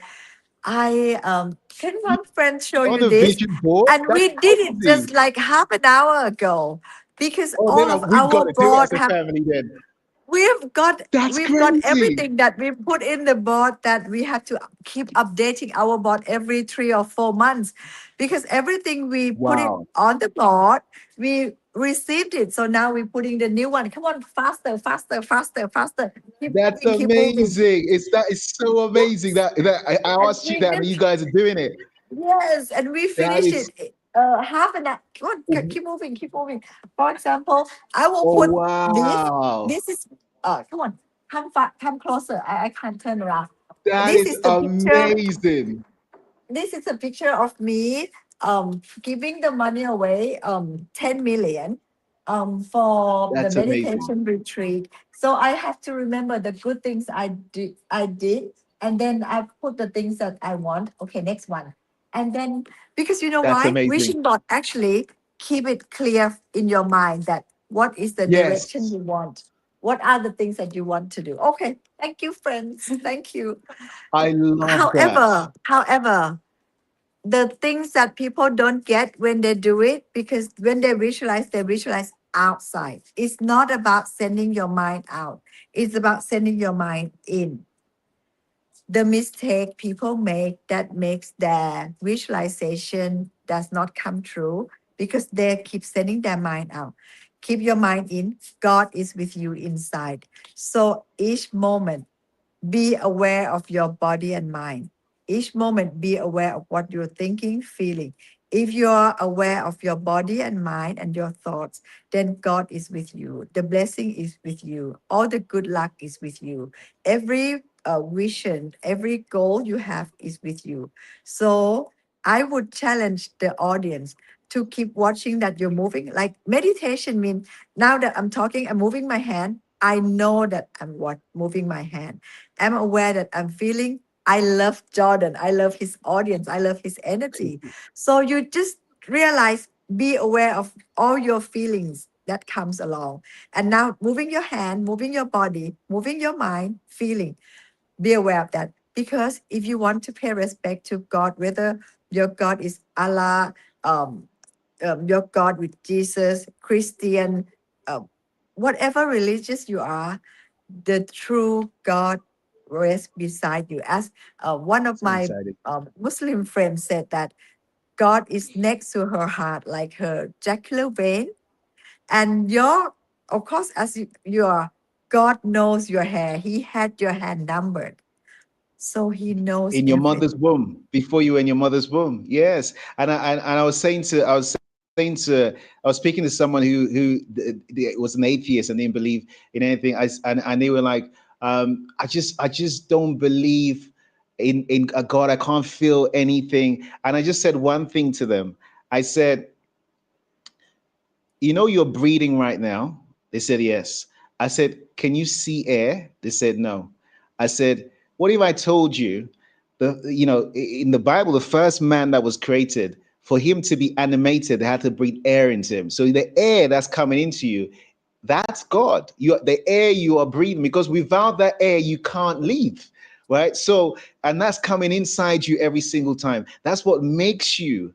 can one friend show On you a this? vision board? And That's we did it crazy. just like half an hour ago because Oh, all of we've got our to do it board as a have family then. That's we've got crazy. everything that we put in the board that we have to keep updating our board every 3 or 4 months because everything we put it Wow. on the board, we received it. So now we're putting the new one. Come on, faster, faster, faster, faster. Keep That's moving, keep moving. amazing. That is so amazing Yes. that I And asked you we that and you just guys are doing it. Yes, and we That finish is it half an hour. Come on, keep moving, keep moving. For example, I will oh put this. wow. This is come on, come closer. I can't turn around. That This is is the picture. amazing. This is a picture of me giving the money away 10 million for the That's amazing. meditation retreat. So I have to remember the good things I did, and then I put the things that I want. Okay, next one. And then because you know That's why? amazing. Vision board actually keep it clear in your mind that what is the direction Yes. you want. What are the things that you want to do? Okay, thank you, friends. Thank you. I love that. However, the things that people don't get when they do it, because when they visualize outside. It's not about sending your mind out. It's about sending your mind in. The mistake people make that makes their visualization does not come true because they keep sending their mind out. keep your mind in. God is with you inside. So each moment, be aware of your body and mind. Each moment, be aware of what you're thinking, feeling. If you are aware of your body and mind and your thoughts, then God is with you. The blessing is with you. All the good luck is with you. Every vision, every goal you have is with you. So I would challenge the audience to keep watching that you're moving. Like meditation means now that I'm talking, I'm moving my hand. I know that I'm moving my hand. I'm aware that I'm feeling. I love Jordan. I love his audience. I love his energy. So you just realize, be aware of all your feelings that comes along. And now moving your hand, moving your body, moving your mind, feeling. Be aware of that. Because if you want to pay respect to God, whether your God is Allah, your God with Jesus, Christian, uh, whatever religious you are, the true God rests beside you. As one of So my excited. Muslim friends said that God is next to her heart, like her jugular vein. And your, of course, as you are, God knows your hair. He had your hand numbered. So he knows In your mother's everything. womb, before you were in your mother's womb. Yes. And I was saying to, I was speaking to someone who was an atheist and didn't believe in anything. And they were like, I just don't believe in a God. I can't feel anything. And I just said one thing to them. I said, you know, you're breathing right now. They said, yes. I said, can you see air? They said, no. I said, what if I told you, in the Bible, the first man that was created, for him to be animated, they had to breathe air into him. So the air that's coming into you, that's God. The air you are breathing, because without that air, you can't leave. Right. So, and that's coming inside you every single time. That's what makes you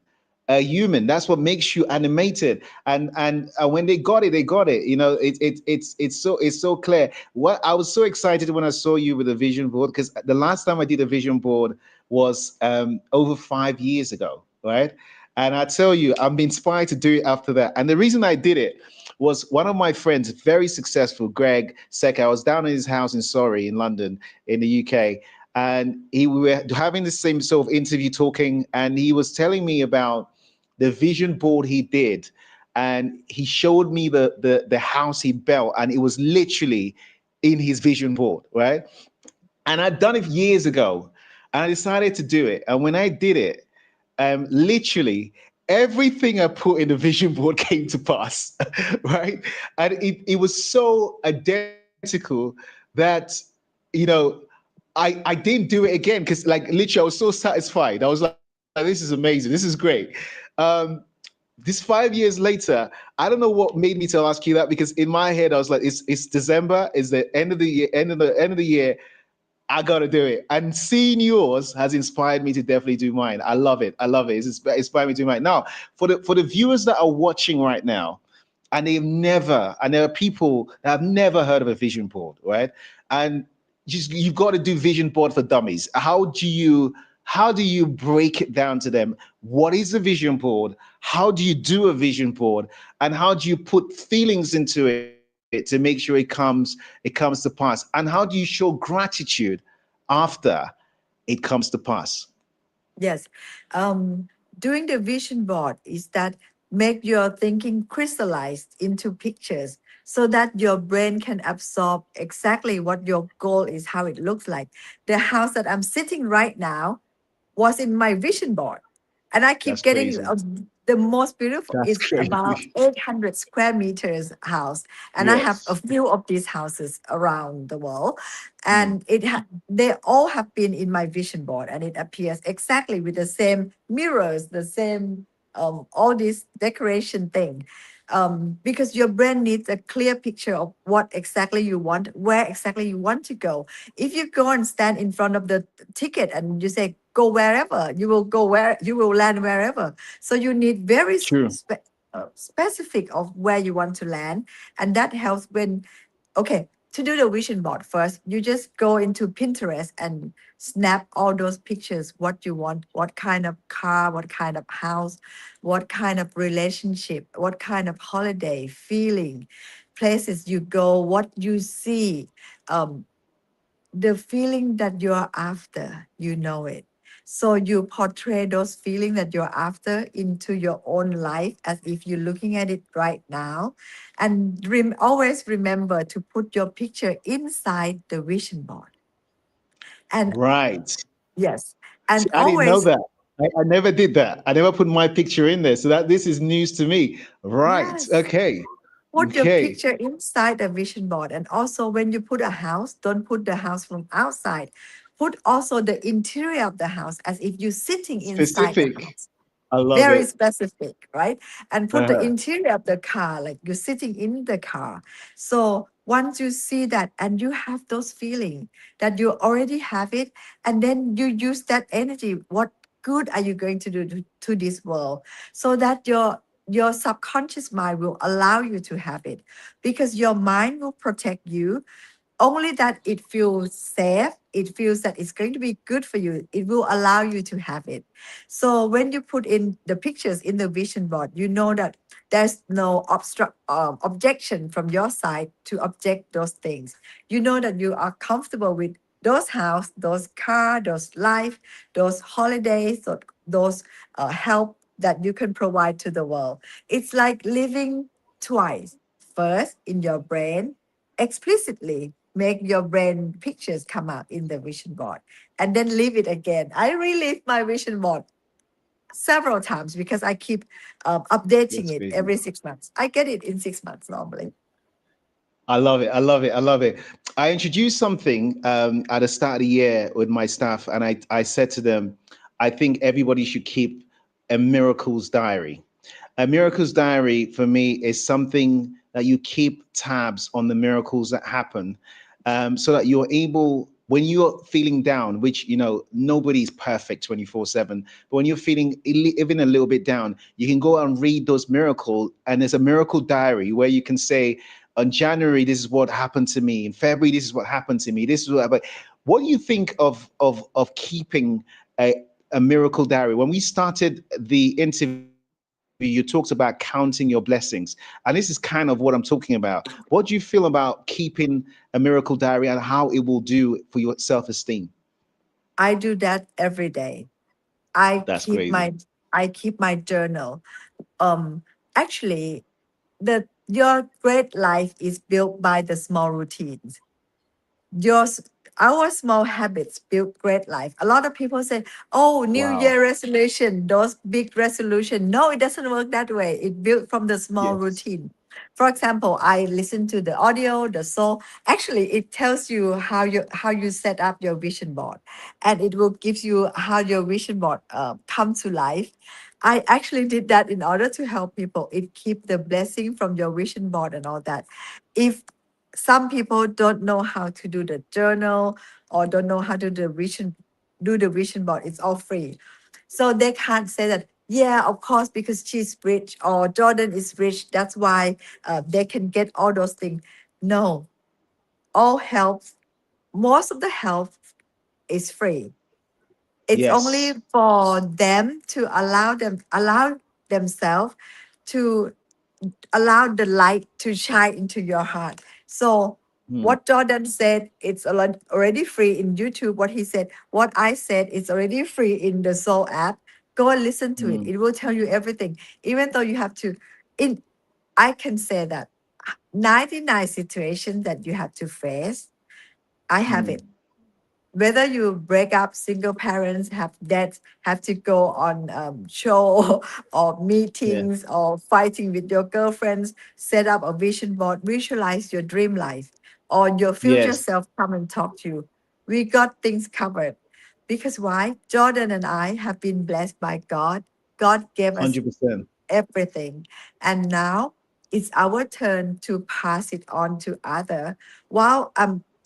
a human. That's what makes you animated. And when they got it, they got it. You know, it's so clear. What I was so excited when I saw you with a vision board, because the last time I did a vision board was over 5 years ago, right? And I tell you, I'm inspired to do it after that. And the reason I did it was one of my friends, very successful, Greg Seck. I was down in his house in Surrey, in London, in the UK, and we were having the same sort of interview, talking, and he was telling me about the vision board he did, and he showed me the house he built, and it was literally in his vision board, right? And I'd done it years ago, and I decided to do it. And when I did it, literally everything I put in the vision board came to pass, right? And it was so identical that, you know, I didn't do it again, because like literally I was so satisfied. I was like, this is amazing. This is great. Um, this 5 years later, I don't know what made me to ask you that, because in my head I was like, it's December, is the end of the year, end of the year. I gotta do it. And seeing yours has inspired me to definitely do mine. I love it. I love it. It's inspired me to do mine. Now, for the viewers that are watching right now, and and there are people that have never heard of a vision board, right? And just, you've got to do vision board for dummies. How do you break it down to them? What is a vision board? How do you do a vision board? And how do you put feelings into it to make sure it comes to pass? And how do you show gratitude after it comes to pass? Yes. Doing the vision board is that make your thinking crystallized into pictures so that your brain can absorb exactly what your goal is, how it looks like. The house that I'm sitting right now was in my vision board. And I keep That's getting crazy. the most beautiful. That's It's about crazy. 800 square meters house. And I have a Yes. few of these houses around the world. Mm. And they all have been in my vision board. And it appears exactly with the same mirrors, the same, all this decoration thing. Because your brain needs a clear picture of what exactly you want, where exactly you want to go. If you go and stand in front of the ticket and you say, go wherever, you will go where, you will land wherever. So you need very True. specific of where you want to land. And that helps when, okay, to do the vision board first, you just go into Pinterest and snap all those pictures, what you want, what kind of car, what kind of house, what kind of relationship, what kind of holiday, feeling, places you go, what you see, um, the feeling that you're after, you know it. So you portray those feelings that you're after into your own life as if you're looking at it right now. And always remember to put your picture inside the vision board. And Right. yes, and See, I didn't know always, that. I never did that. I never put my picture in there. So that this is news to me. Right. yes, Okay. put your Okay. picture inside the vision board. And also, when you put a house, don't put the house from outside. Put also the interior of the house as if you're sitting inside the Specific. house. I love Very it. specific, right? And put the Uh-huh. interior of the car, like you're sitting in the car. So once you see that and you have those feelings that you already have it, and then you use that energy, what good are you going to do to this world? So that your subconscious mind will allow you to have it, because your mind will protect you only that it feels safe, it feels that it's going to be good for you, it will allow you to have it. So when you put in the pictures in the vision board, you know that there's no objection from your side to object those things. You know that you are comfortable with those house, those car, those life, those holidays, those help that you can provide to the world. It's like living twice. First, in your brain, explicitly make your brain pictures come out in the vision board, and then leave it again. I relive my vision board several times because I keep updating That's it crazy. every 6 months. I get it in 6 months normally. I love it. I love it. I love it. I introduced something at the start of the year with my staff, and I said to them, I think everybody should keep a miracles diary. A miracles diary for me is something that you keep tabs on the miracles that happen, so that you're able, when you're feeling down, which nobody's perfect 24/7, but when you're feeling even a little bit down, you can go and read those miracles, and there's a miracle diary where you can say, on January, this is what happened to me. In February, this is what happened to me. This is what. But what do you think of keeping a miracle diary? When we started the interview, you talked about counting your blessings, and this is kind of what I'm talking about. What do you feel about keeping a miracle diary and how it will do for your self-esteem? I do that every day. I That's keep crazy. my I keep my journal. Um, Actually, your great life is built by the small routines. Yours, our small habits build great life. A lot of people say, oh, New Wow. Year resolution, those big resolution. No, it doesn't work that way. It built from the small Yes. routine. For example, I listen to the audio, the soul. Actually, it tells you how you set up your vision board, and it will give you how your vision board come to life. I actually did that in order to help people. It keep the blessing from your vision board and all that. If some people don't know how to do the journal or don't know how to do the vision board, it's all free. So they can't say that, yeah, of course, because she's rich or Jordan is rich, that's why they can get all those things. No, all help, most of the help is free. It's only Yes. for them to allow themselves to allow the light to shine into your heart. So Hmm. what Jordan said, it's already free in YouTube. What he said, what I said, it's already free in the Soul app. Go and listen to it. Hmm. It will tell you everything. Even though you have to, in I can say that 99 situations that you have to face, I have Hmm. it. Whether you break up, single parents have dads have to go on show or Yeah. meetings or fighting with your girlfriends, set up a vision board, visualize your dream life, or your future Yes. self come and talk to you. We got things covered. Because why? Jordan and I have been blessed by God. God gave us 100%. everything. And now it's our turn to pass it on to other. While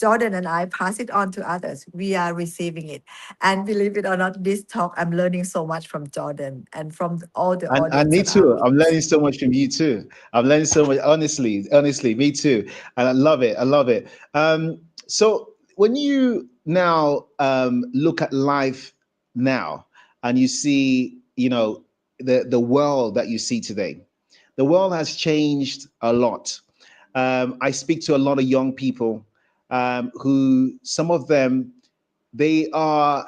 Jordan and I pass it on to others, we are receiving it. And believe it or not, this talk, I'm learning so much from Jordan and from all the And audience me and our too. I'm viewers. learning so much from you too. I'm learning so much. Honestly, me too. And I love it. I love it. So when you now look at life now, and you see, the world that you see today, the world has changed a lot. I speak to a lot of young people, who, some of them, they are,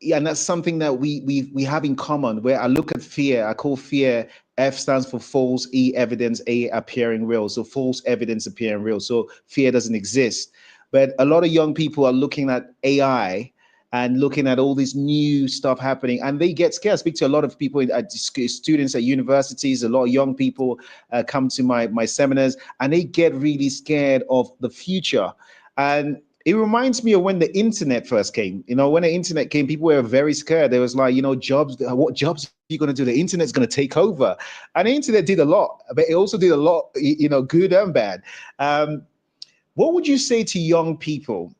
yeah, and that's something that we have in common. Where I look at fear, I call fear, F stands for false, E evidence, A appearing real. So false evidence appearing real. So fear doesn't exist. But a lot of young people are looking at AI and looking at all this new stuff happening, and they get scared. I speak to a lot of people, students at universities. A lot of young people come to my seminars, and they get really scared of the future. And it reminds me of when the internet first came. When the internet came, people were very scared. There was like, jobs. What jobs are you going to do? The internet's going to take over. And the internet did a lot, but it also did a lot, good and bad. What would you say to young people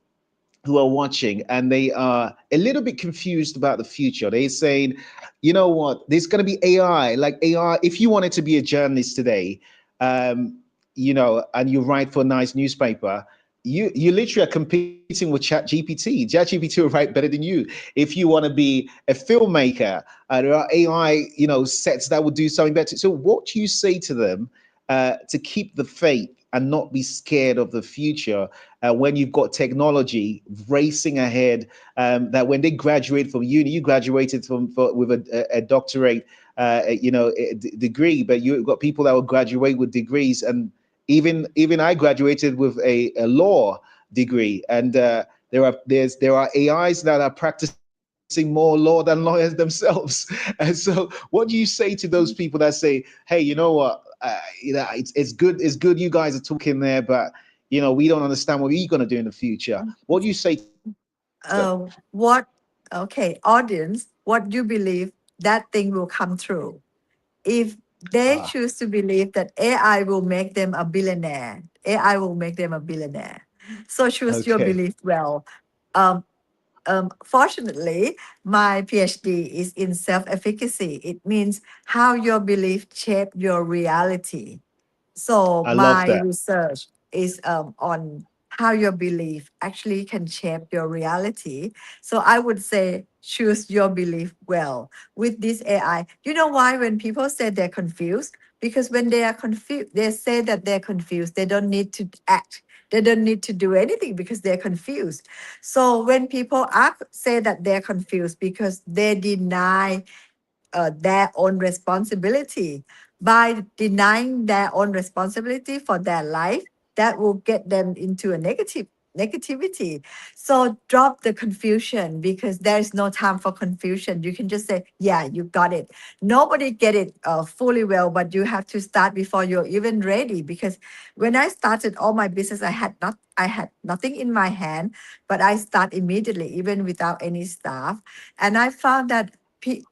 who are watching and they are a little bit confused about the future? They're saying, you know what, there's going to be AI. Like AI, if you wanted to be a journalist today, and you write for a nice newspaper, you literally are competing with ChatGPT. ChatGPT will write better than you. If you want to be a filmmaker, there are AI, sets that will do something better. So what do you say to them to keep the faith and not be scared of the future, when you've got technology racing ahead? That when they graduate from uni, you graduated with a doctorate, degree, but you've got people that will graduate with degrees, and even I graduated with a law degree, and there are AIs that are practicing more law than lawyers themselves. And so, what do you say to those people that say, "Hey, you know what? It's good you guys are talking there, but we don't understand what you're going to do in the future." What do you say to them? What, okay, audience, what you believe, that thing will come true. If they Ah, choose to believe that AI will make them a billionaire, AI will make them a billionaire. So choose your okay. belief well. Um, Fortunately, my PhD is in self-efficacy. It means how your belief shape your reality. So I love my that. research is on how your belief actually can shape your reality. So I would say choose your belief well with this AI. You know why when people say they're confused? Because when they are confused, they say that they're confused. They don't need to act. They don't need to do anything because they're confused. So when people say that they're confused because they deny their own responsibility. By denying their own responsibility for their life, that will get them into a negativity. So drop the confusion because there is no time for confusion. You can just say, "Yeah, you got it." Nobody get it fully well, but you have to start before you're even ready. Because when I started all my business, I had nothing in my hand, but I start immediately, even without any staff, and I found that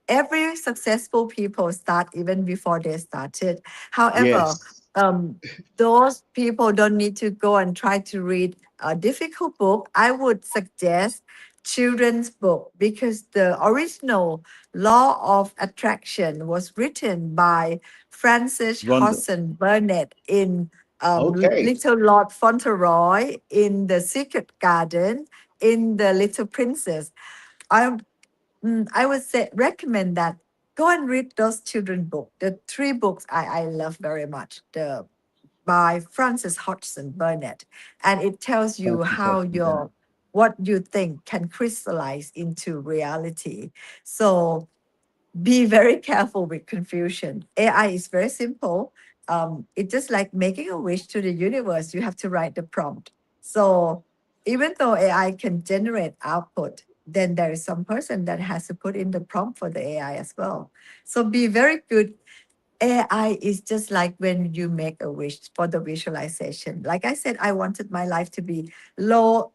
every successful people start even before they started. However, Yes. those people don't need to go and try to read a difficult book. I would suggest children's book because the original law of attraction was written by Francis Rondo. Hodgson Burnett in Okay. Little Lord Fauntleroy, in The Secret Garden, in The Little Princess. I I would say recommend that go and read those children book. The three books I love very much. The by Francis Hodgson Burnett, and it tells you Francis how Hudson Bennett. your what you think can crystallize into reality. So be very careful with confusion. AI is very simple. It's just like making a wish to the universe. You have to write the prompt. So even though AI can generate output, then there is some person that has to put in the prompt for the AI as well. So be very good. AI is just like when you make a wish for the visualization. Like I said, I wanted my life to be low,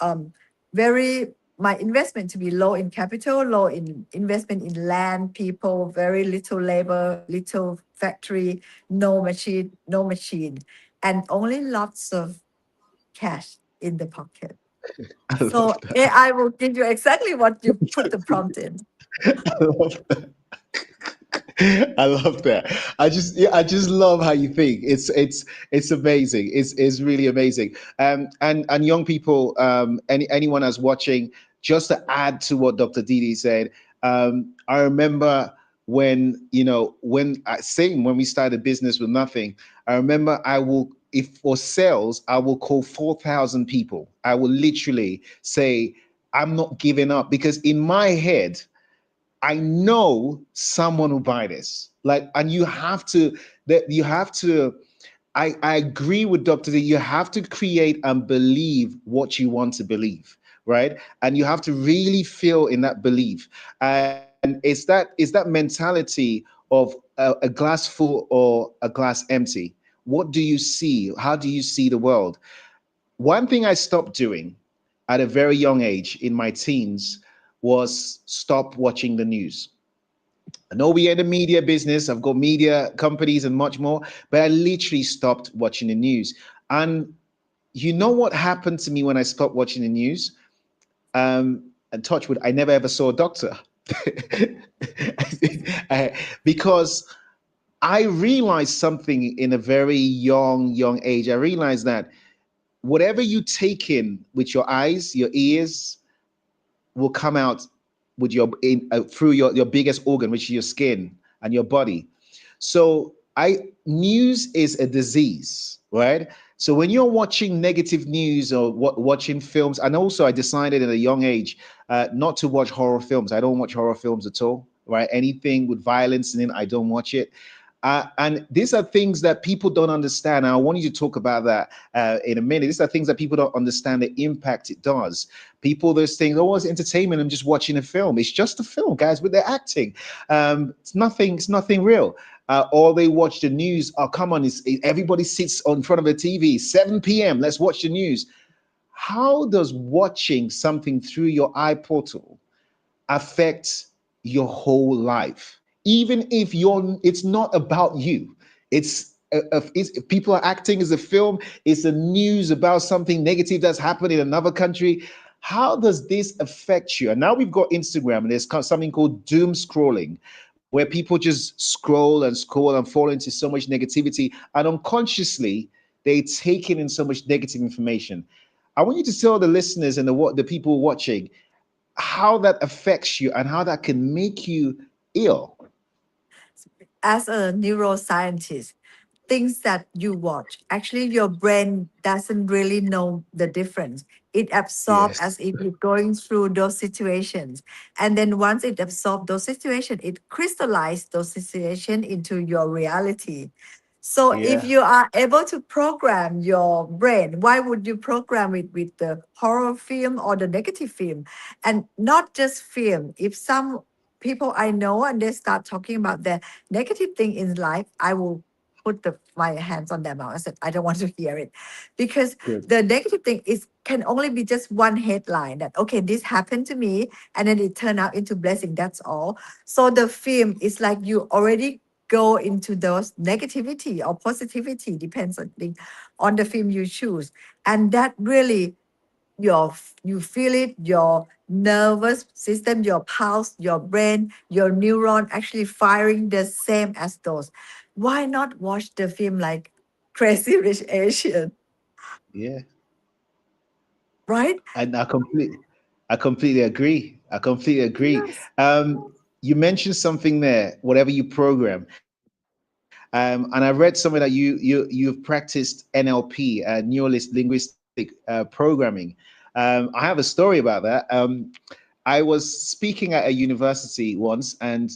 my investment to be low in capital, low in investment in land, people, very little labor, little factory, no machine, and only lots of cash in the pocket. I love So that. AI will give you exactly what you put the prompt in. I love that. I love that. Yeah, I just love how you think. It's amazing. It's really amazing. And young people, anyone that's watching, just to add to what Dr. Didi said, I remember when we started business with nothing. I remember if for sales, I will call 4,000 people. I will literally say, I'm not giving up, because in my head, I know someone will buy this. Like, and you have to, I agree with Dr. D. You have to create and believe what you want to believe, right? And you have to really feel in that belief. And it's that mentality of a glass full or a glass empty. What do you see? How do you see the world? One thing I stopped doing at a very young age in my teens was stop watching the news. I know we are in the media business. I've got media companies and much more, but I literally stopped watching the news. And you know what happened to me when I stopped watching the news? And touch wood, I never ever saw a doctor. Because I realized something in a very young age. I realized that whatever you take in with your eyes, your ears, will come out with through your biggest organ, which is your skin and your body. So news is a disease, right? So when you're watching negative news or watching films, and also I decided at a young age not to watch horror films. I don't watch horror films at all, right? Anything with violence in it, I don't watch it. And these are things that people don't understand. And I want you to talk about that in a minute. These are things that people don't understand the impact it does. People, those things, oh, it's entertainment. I'm just watching a film. It's just a film, guys, but they're acting. It's nothing. It's nothing real. Or they watch the news. Oh, come on! Everybody sits in front of a TV. 7 p.m. Let's watch the news. How does watching something through your eye portal affect your whole life? Even if it's not about you. People are acting as a film. It's a news about something negative that's happened in another country. How does this affect you? And now we've got Instagram, and there's something called doom scrolling, where people just scroll and fall into so much negativity, and unconsciously they take in so much negative information. I want you to tell the listeners and the people watching how that affects you and how that can make you ill. As a neuroscientist, things that you watch, actually your brain doesn't really know the difference. It absorbs Yes. as if it's going through those situations. And then once it absorbs those situations, it crystallizes those situations into your reality. So if Yeah. you are able to program your brain, why would you program it with the horror film or the negative film? And not just film. If some people I know and they start talking about the negative thing in life, I will put my hands on their mouth. I said, I don't want to hear it. Because Good. the negative thing is can only be just one headline that, okay, this happened to me, and then it turned out into blessing. That's all. So the film is like you already go into those negativity or positivity, depends on the film you choose. And that really you feel it, your nervous system, your pulse, your brain, your neuron actually firing the same as those. Why not watch the film like Crazy Rich Asian, Yeah. right? And I completely agree. I completely agree. Yes. You mentioned something there, whatever you program. And I read somewhere that you've practiced NLP, neuro-linguistic programming. I have a story about that. I was speaking at a university once, and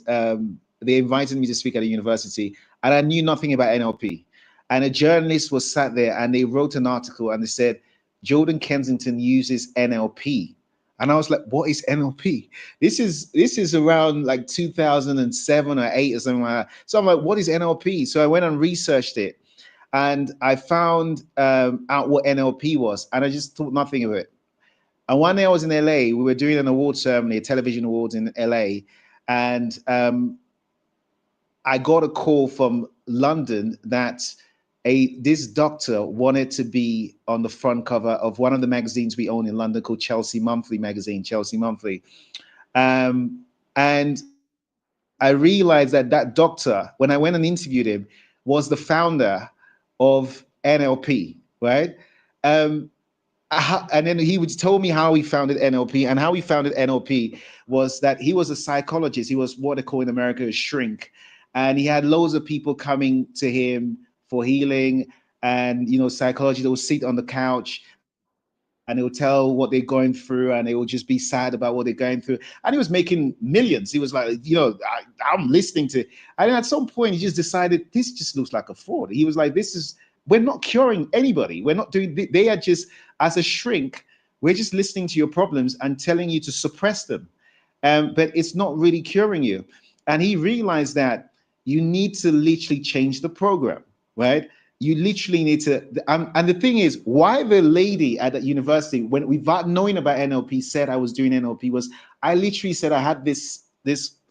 they invited me to speak at a university, and I knew nothing about NLP. And a journalist was sat there, and they wrote an article, and they said Jordan Kensington uses NLP. And I was like, what is NLP? This is around like 2007 or 8 or something like that. So I'm like, what is NLP? So I went and researched it, and I found out what NLP was, and I just thought nothing of it. And one day I was in LA, we were doing an award ceremony, a television awards in LA, and I got a call from London that this doctor wanted to be on the front cover of one of the magazines we own in London called Chelsea Monthly magazine, Chelsea Monthly. And I realized that doctor, when I went and interviewed him, was the founder of NLP, right? Um, and then he would tell me how he founded NLP, and how he founded NLP was that he was a psychologist. He was what they call in America a shrink, and he had loads of people coming to him for healing and psychology. They would sit on the couch and they would tell what they're going through, and they would just be sad about what they're going through. And he was making millions. He was like, I'm listening to, and at some point he just decided this just looks like a fraud. He was like, we're not curing anybody. We're not doing. They are just, as a shrink, we're just listening to your problems and telling you to suppress them, but it's not really curing you. And he realized that you need to literally change the program, right? You literally need to, and the thing is, why the lady at that university, when without knowing about NLP, said I was doing NLP, was I literally said I had this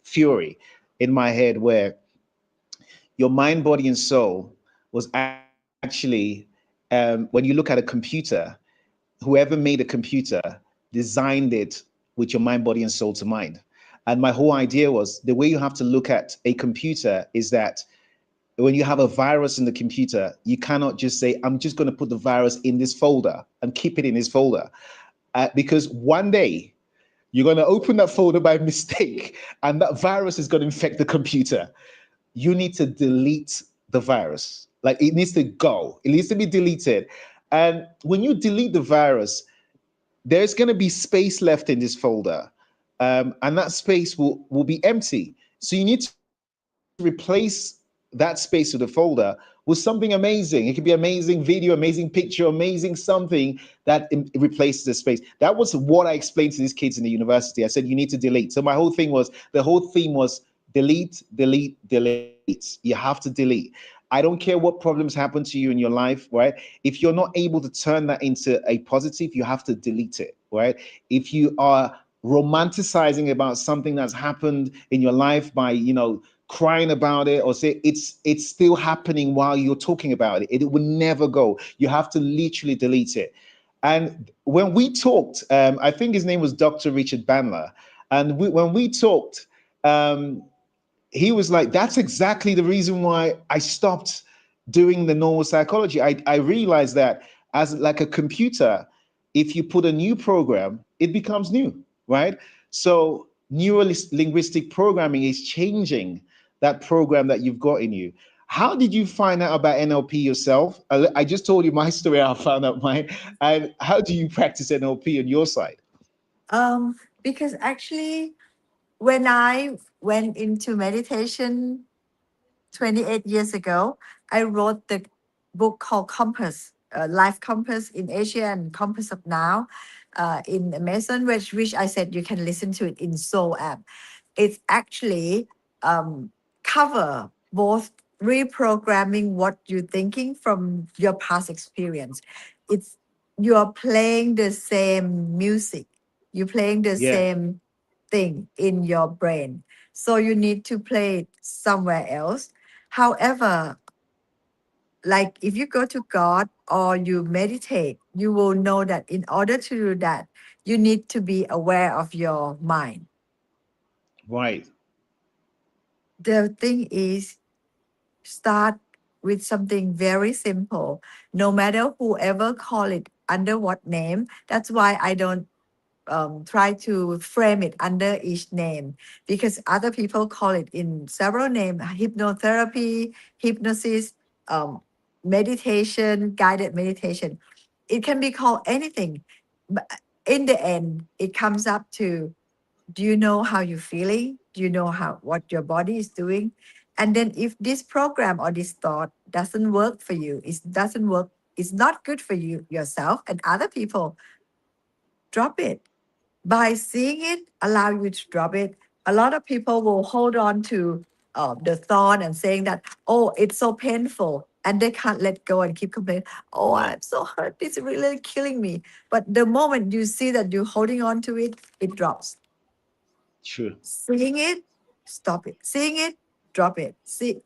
fury in my head where your mind, body, and soul was actually, when you look at a computer, whoever made a computer designed it with your mind, body, and soul to mind. And my whole idea was the way you have to look at a computer is that when you have a virus in the computer, you cannot just say, I'm just going to put the virus in this folder and keep it in this folder. Because one day you're going to open that folder by mistake and that virus is going to infect the computer. You need to delete the virus. Like, it needs to go. It needs to be deleted. And when you delete the virus, there's going to be space left in this folder. And that space will be empty. So you need to replace that space of the folder with something amazing. It could be amazing video, amazing picture, amazing something that replaces the space. That was what I explained to these kids in the university. I said, you need to delete. So the whole theme was delete, delete, delete. You have to delete. I don't care what problems happen to you in your life, right? If you're not able to turn that into a positive, you have to delete it, right? If you are romanticizing about something that's happened in your life by, crying about it, or say it's still happening while you're talking about it, it will never go. You have to literally delete it. And when we talked, I think his name was Dr. Richard Bandler, and when we talked, he was like, that's exactly the reason why I stopped doing the normal psychology. I realized that as like a computer, if you put a new program, it becomes new, right? So neuro-linguistic programming is changing that program that you've got in you. How did you find out about NLP yourself? I just told you my story, how I found out mine. And how do you practice NLP on your side? Because actually, when I went into meditation 28 years ago, I wrote the book called Compass, Life Compass in Asia and Compass of Now in Amazon, which I said you can listen to it in Soul app. It's actually cover both reprogramming what you're thinking from your past experience. It's you're playing the same music, you're playing the Yeah, same thing in your brain. So you need to play it somewhere else. However, like if you go to God or you meditate, you will know that in order to do that, you need to be aware of your mind. right. The thing is, start with something very simple, no matter whoever call it under what name. That's why I don't try to frame it under each name, because other people call it in several names: hypnotherapy, hypnosis, um, meditation, guided meditation. It can be called anything, but in the end it comes up to, do you know how you're feeling? Do you know how what your body is doing? And then if this program or this thought doesn't work for you, it doesn't work, it's not good for you yourself and other people, drop it. By seeing it, allow you to drop it. A lot of people will hold on to the thought and saying that, oh, it's so painful, and they can't let go and keep complaining, oh, I'm so hurt, it's really killing me. But the moment you see that you're holding on to it, it drops. True. Seeing it, stop it. Seeing it, drop it. See,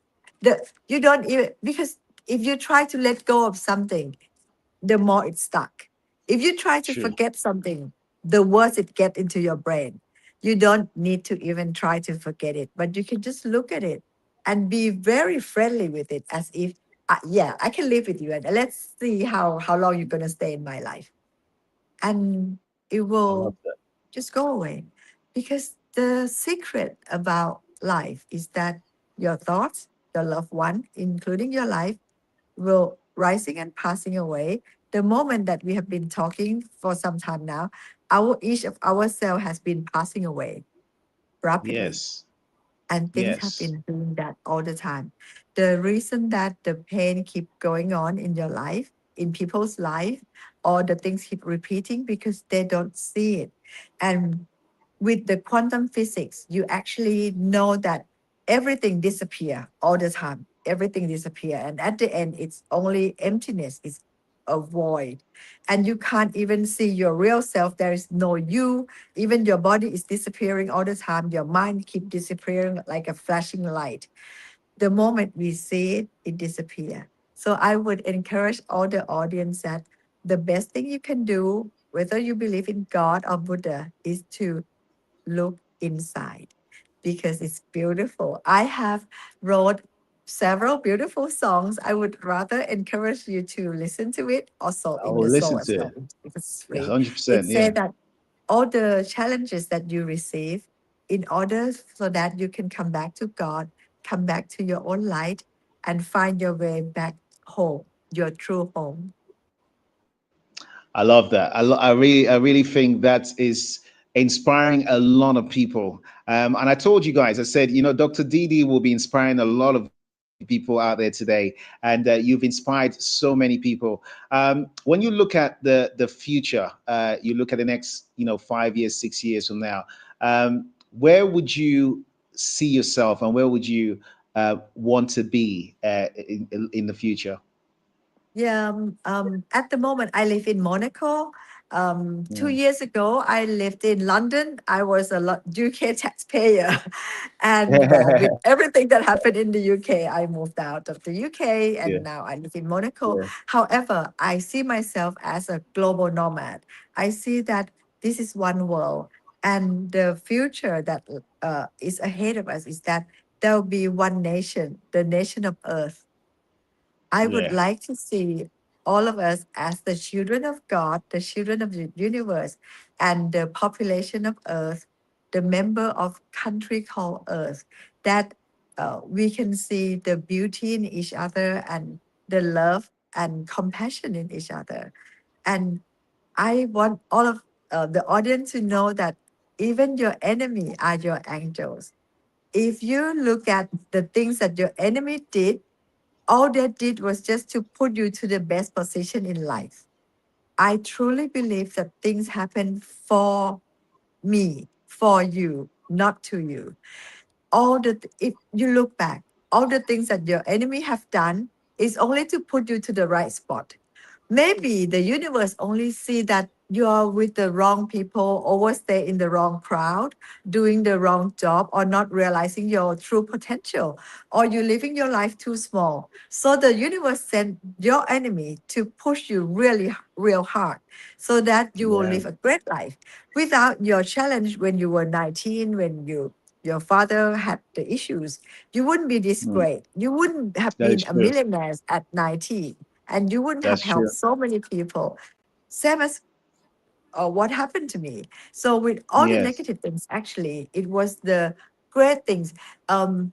you don't even, because If you try to let go of something, the more it's stuck. If you try to True. forget something, the worse it gets into your brain. You don't need to even try to forget it, but you can just look at it and be very friendly with it, as if, yeah, I can live with you, and let's see how long you're gonna stay in my life, and it I love will that. just go away. Because the secret about life is that your thoughts, your loved one, including your life, will rising and passing away. The moment that we have been talking for some time now, each of our cell has been passing away rapidly, Yes. and things have Yes. been doing that all the time. The reason that the pain keep going on in your life, in people's life, or the things keep repeating, because they don't see it. And with the quantum physics, you actually know that everything disappear all the time. Everything disappear, and at the end, it's only emptiness. It's a void, and you can't even see your real self. There is no you. Even your body is disappearing all the time. Your mind keep disappearing like a flashing light. The moment we see it, it disappear. So I would encourage all the audience that the best thing you can do, whether you believe in God or Buddha, is to look inside, because it's beautiful. I have wrote several beautiful songs. I would rather encourage you to listen to it also I in will the soul listen as to well. it. It's Yeah, free. It 100%. Yeah. said that all the challenges that you receive, in order so that you can come back to God, come back to your own light, and find your way back home, your true home. I love that. I really think that is inspiring a lot of people. And I told you guys, I said, Dr. Didi will be inspiring a lot of people out there today, and you've inspired so many people. When you look at the future, you look at the next, 5 years, 6 years from now, where would you see yourself, and where would you want to be in the future? Yeah, at the moment, I live in Monaco. 2 years ago, I lived in London. I was a UK taxpayer. And with everything that happened in the UK, I moved out of the UK Yeah, and now I live in Monaco. yeah, However, I see myself as a global nomad. I see that this is one world. And the future that is ahead of us is that there will be one nation, the nation of Earth. I would yeah, like to see all of us as the children of God, the children of the universe, and the population of Earth, the member of country called Earth, that we can see the beauty in each other and the love and compassion in each other. And I want all of the audience to know that even your enemy are your angels. If you look at the things that your enemy did, all they did was just to put you to the best position in life. I truly believe that things happen for me, for you, not to you. If you look back, all the things that your enemy have done is only to put you to the right spot. Maybe the universe only see that you are with the wrong people, overstay in the wrong crowd, doing the wrong job, or not realizing your true potential, or you living your life too small. So the universe sent your enemy to push you really real hard, so that you will yeah. live a great life. Without your challenge when you were 19, when your father had the issues, you wouldn't be this Mm, great. You wouldn't have that been is a true. millionaire at 19, and you wouldn't have That's helped true. so many people. Same as what happened to me. So with all the Yes. negative things, actually, it was the great things. Um,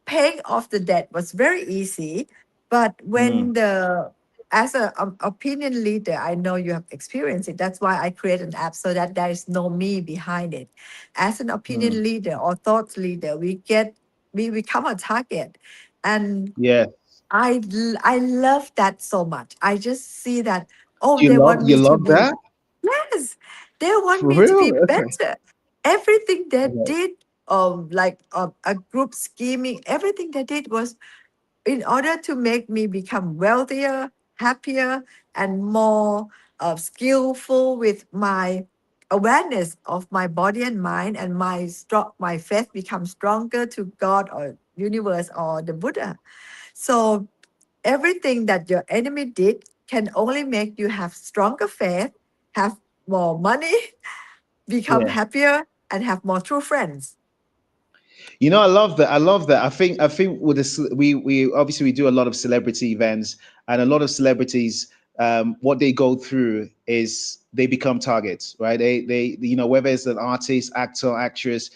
Paying off the debt was very easy, but Mm, when the as a opinion leader, I know you have experienced it. That's why I create an app, so that there is no me behind it. As an opinion mm. leader or thought leader, we become a target, and Yeah. I love that so much. I just see that, oh, You they love want you me to love be, that? yes, they want For me to be real? Okay. better. Everything they Okay. did, like a group scheming, everything they did was in order to make me become wealthier, happier, and more skillful with my awareness of my body and mind, and my faith becomes stronger to God or universe or the Buddha. So everything that your enemy did can only make you have stronger faith, have more money, become Yeah. happier, and have more true friends. You know, I love that. I love that. I think with this, we obviously we do a lot of celebrity events, and a lot of celebrities, what they go through is they become targets, right? They you know, whether it's an artist, actor, actress,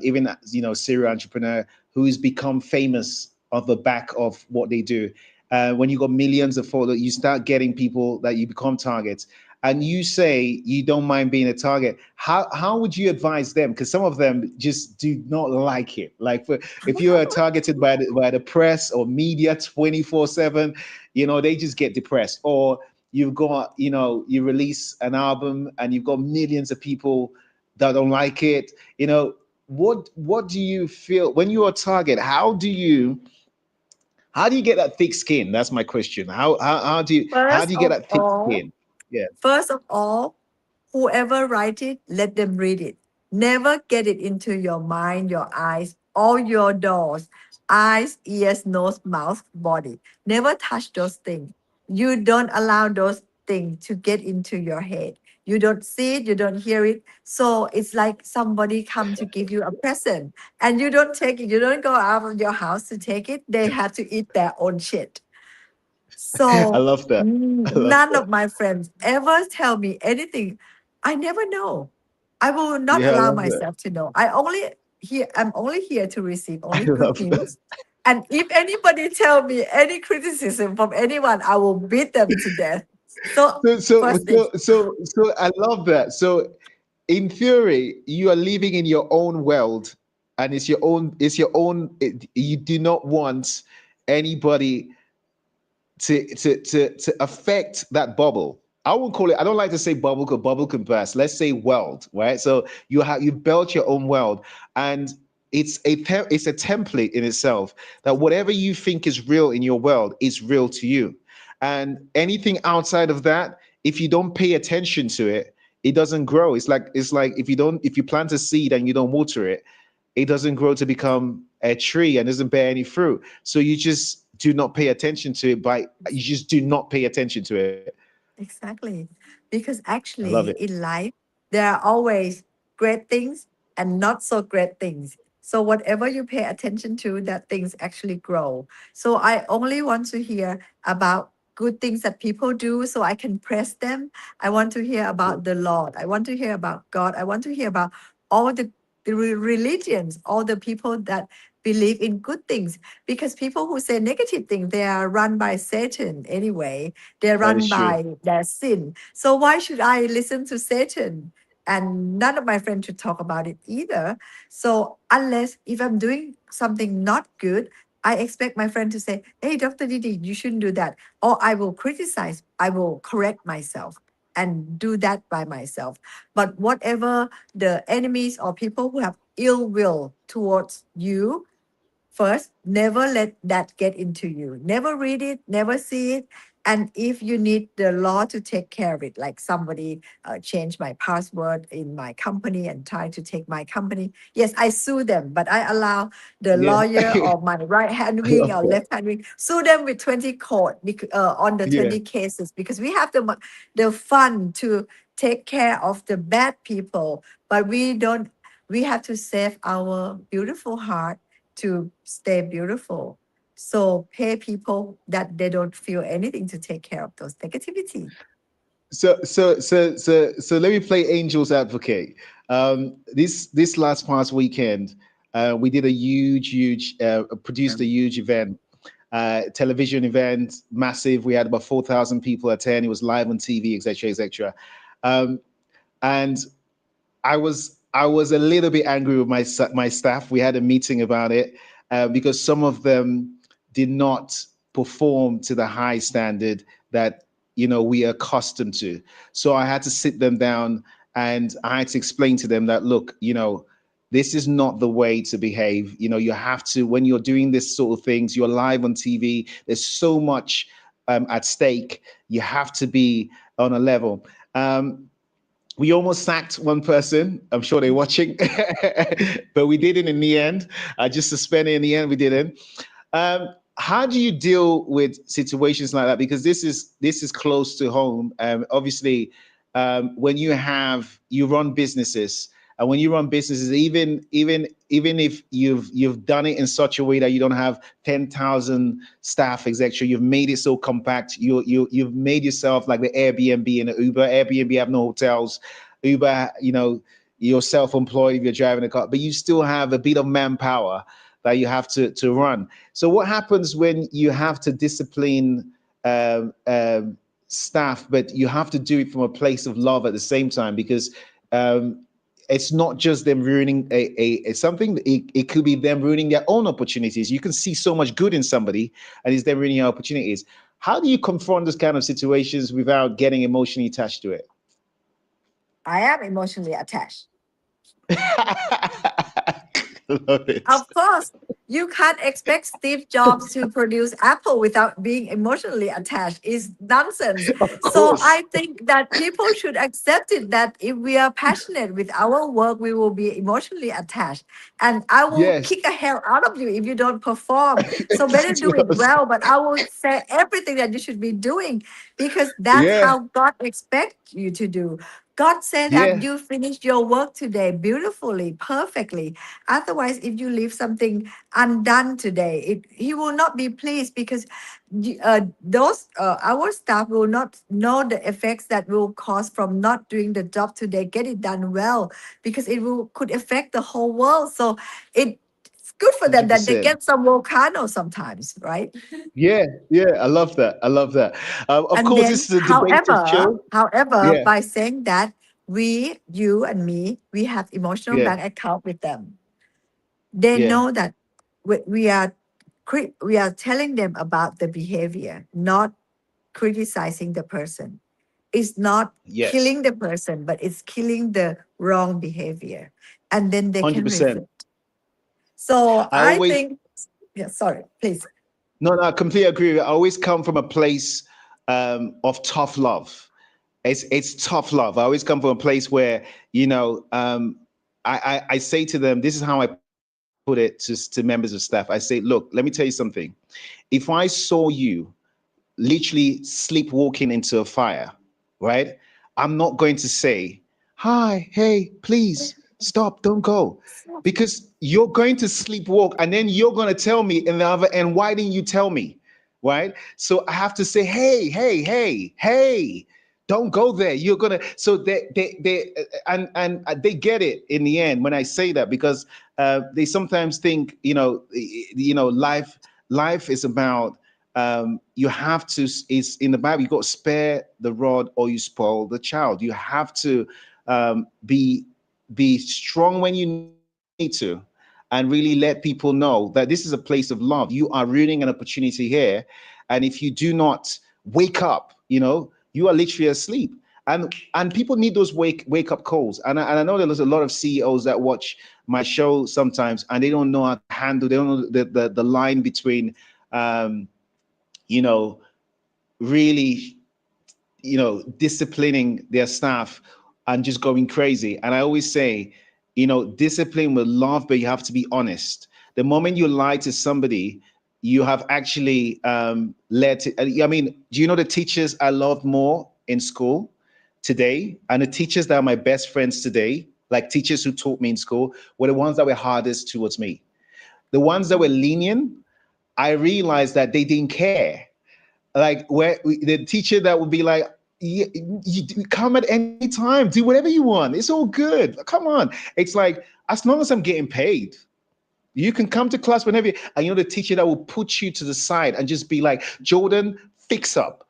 even you know, serial entrepreneur who's become famous off the back of what they do. When you got millions of followers, you start getting people that you become targets. And you say you don't mind being a target. How would you advise them? Because some of them just do not like it. Like if you are targeted by the press or media 24/7, you know, they just get depressed. Or you've got, you know, you release an album and you've got millions of people that don't like it. You know, what do you feel when you're a target? How do you get that thick skin? That's my question. How do First you get of that thick all, skin? Yeah. First of all, whoever write it, let them read it. Never get it into your mind, your eyes, or your doors. Eyes, ears, nose, mouth, body. Never touch those things. You don't allow those things to get into your head. You don't see it, you don't hear it. So it's like somebody come to give you a present and you don't take it. You don't go out of your house to take it. They have to eat their own shit. I So love that. I love none that. of my friends ever tell me anything. I never know. I will not Yeah, I allow love that. myself to know. I'm only here to receive I only good love that. news. And if anybody tell me any criticism from anyone, I will beat them to death. So So, so, first thing, so, so, so, I love that. So, in theory, you are living in your own world, and it's your own. It's your own. You do not want anybody to affect that bubble. I won't call it. I don't like to say bubble because bubble can burst. Let's say world, right? So you built your own world, and it's a template in itself that whatever you think is real in your world is real to you, and anything outside of that, if you don't pay attention to it, it doesn't grow. It's like if you plant a seed and you don't water it, it doesn't grow to become a tree and doesn't bear any fruit. So you just do not pay attention to it you just do not pay attention to it. exactly. Because I love actually, it. in life, there are always great things and not so great things. So, whatever you pay attention to, that things actually grow. So, I only want to hear about good things that people do so I can praise them. I want to hear about the Lord. I want to hear about God. I want to hear about all the religions, all the people that believe in good things. Because people who say negative things, they are run by Satan anyway. They're That is run true. by their sin. So why should I listen to Satan? And none of my friends should talk about it either. So unless if I'm doing something not good, I expect my friend to say, "Hey, Dr. Didi, you shouldn't do that." Or I will criticize, I will correct myself and do that by myself. But whatever the enemies or people who have ill will towards you, first, never let that get into you. Never read it, never see it. And if you need the law to take care of it, like somebody changed my password in my company and tried to take my company, yes, I sue them, but I allow the Yeah. lawyer or my right hand I wing love or that. left hand wing sue them with 20 court on the Yeah. 20 cases because we have the fund to take care of the bad people, but we have to save our beautiful heart to stay beautiful. So pay people that they don't feel anything to take care of those negativity. So let me play angel's advocate. This last past weekend, we did a huge produced a huge event, television event, massive. We had about 4,000 people attend. It was live on TV, etc., etc. Um, and I was a little bit angry with my staff. We had a meeting about it because some of them did not perform to the high standard that we are accustomed to. So I had to sit them down and I had to explain to them that look, this is not the way to behave. You have to, when you're doing this sort of things, you're live on TV. There's so much at stake. You have to be on a level. We almost sacked one person. I'm sure they're watching, but we didn't in the end. I just suspended in the end. We didn't. Um, how do you deal with situations like that? Because this is close to home. Obviously, when you run businesses, and when you run businesses, even if you've done it in such a way that you don't have 10,000 staff, etc., you've made it so compact. You've made yourself like the Airbnb and the Uber. Airbnb have no hotels. Uber, you're self-employed if you're driving a car, but you still have a bit of manpower that you have to run. So what happens when you have to discipline staff, but you have to do it from a place of love at the same time? Because it's not just them ruining a something. It could be them ruining their own opportunities. You can see so much good in somebody, and it's them ruining your opportunities. How do you confront those kind of situations without getting emotionally attached to it? I am emotionally attached. Love it. Of course, you can't expect Steve Jobs to produce Apple without being emotionally attached. It's nonsense. Of So course. I think that people should accept it that if we are passionate with our work, we will be emotionally attached. And I will Yes. kick the hell out of you if you don't perform. So better do it Yes. well. But I will say everything that you should be doing because that's Yeah. how God expects you to do. God said that Yeah. you finished your work today beautifully, perfectly. Otherwise, if you leave something undone today, he will not be pleased because those our staff will not know the effects that will cause from not doing the job today. Get it done well because it will could affect the whole world. So it's good for them that they 100%. get some volcano sometimes, right? Yeah. Yeah. I love that. I love that. Of And course, this then, is a debated show. Yeah. by saying that you and me, we have emotional Yeah. bank account with them. They Yeah. know that we are telling them about the behavior, not criticizing the person. It's not Yes. killing the person, but it's killing the wrong behavior, and then they can 100%. reflect. So I I always, think, yeah. Sorry, please. no, I completely agree with you. I always come from a place of tough love. It's tough love. I always come from a place where, I say to them, this is how I put it to members of staff. I say, look, let me tell you something. If I saw you literally sleepwalking into a fire, right? I'm not going to say, hi, hey, please stop, don't go. Because you're going to sleepwalk and then you're going to tell me in the other end, why didn't you tell me? Right? So I have to say, hey, hey, hey, hey, don't go there. You're gonna. So and they get it in the end when I say that because they sometimes think life is about you have to, is in the Bible, you got to spare the rod or you spoil the child. You have to be strong when you need to and really let people know that this is a place of love. You are ruining an opportunity here. And if you do not wake up, you are literally asleep. And people need those wake up calls. And I know there's a lot of CEOs that watch my show sometimes and they don't know how to handle, they don't know the line between you know, really, disciplining their staff and just going crazy. And I always say, discipline with love, but you have to be honest. The moment you lie to somebody, you have actually led to, I mean, do you know the teachers I loved more in school today? And the teachers that are my best friends today, like teachers who taught me in school, were the ones that were hardest towards me. The ones that were lenient, I realized that they didn't care. Like the teacher that would be like, you come at any time, do whatever you want. It's all good. Come on. It's like, as long as I'm getting paid, you can come to class whenever. And the teacher that will put you to the side and just be like, Jordan, fix up.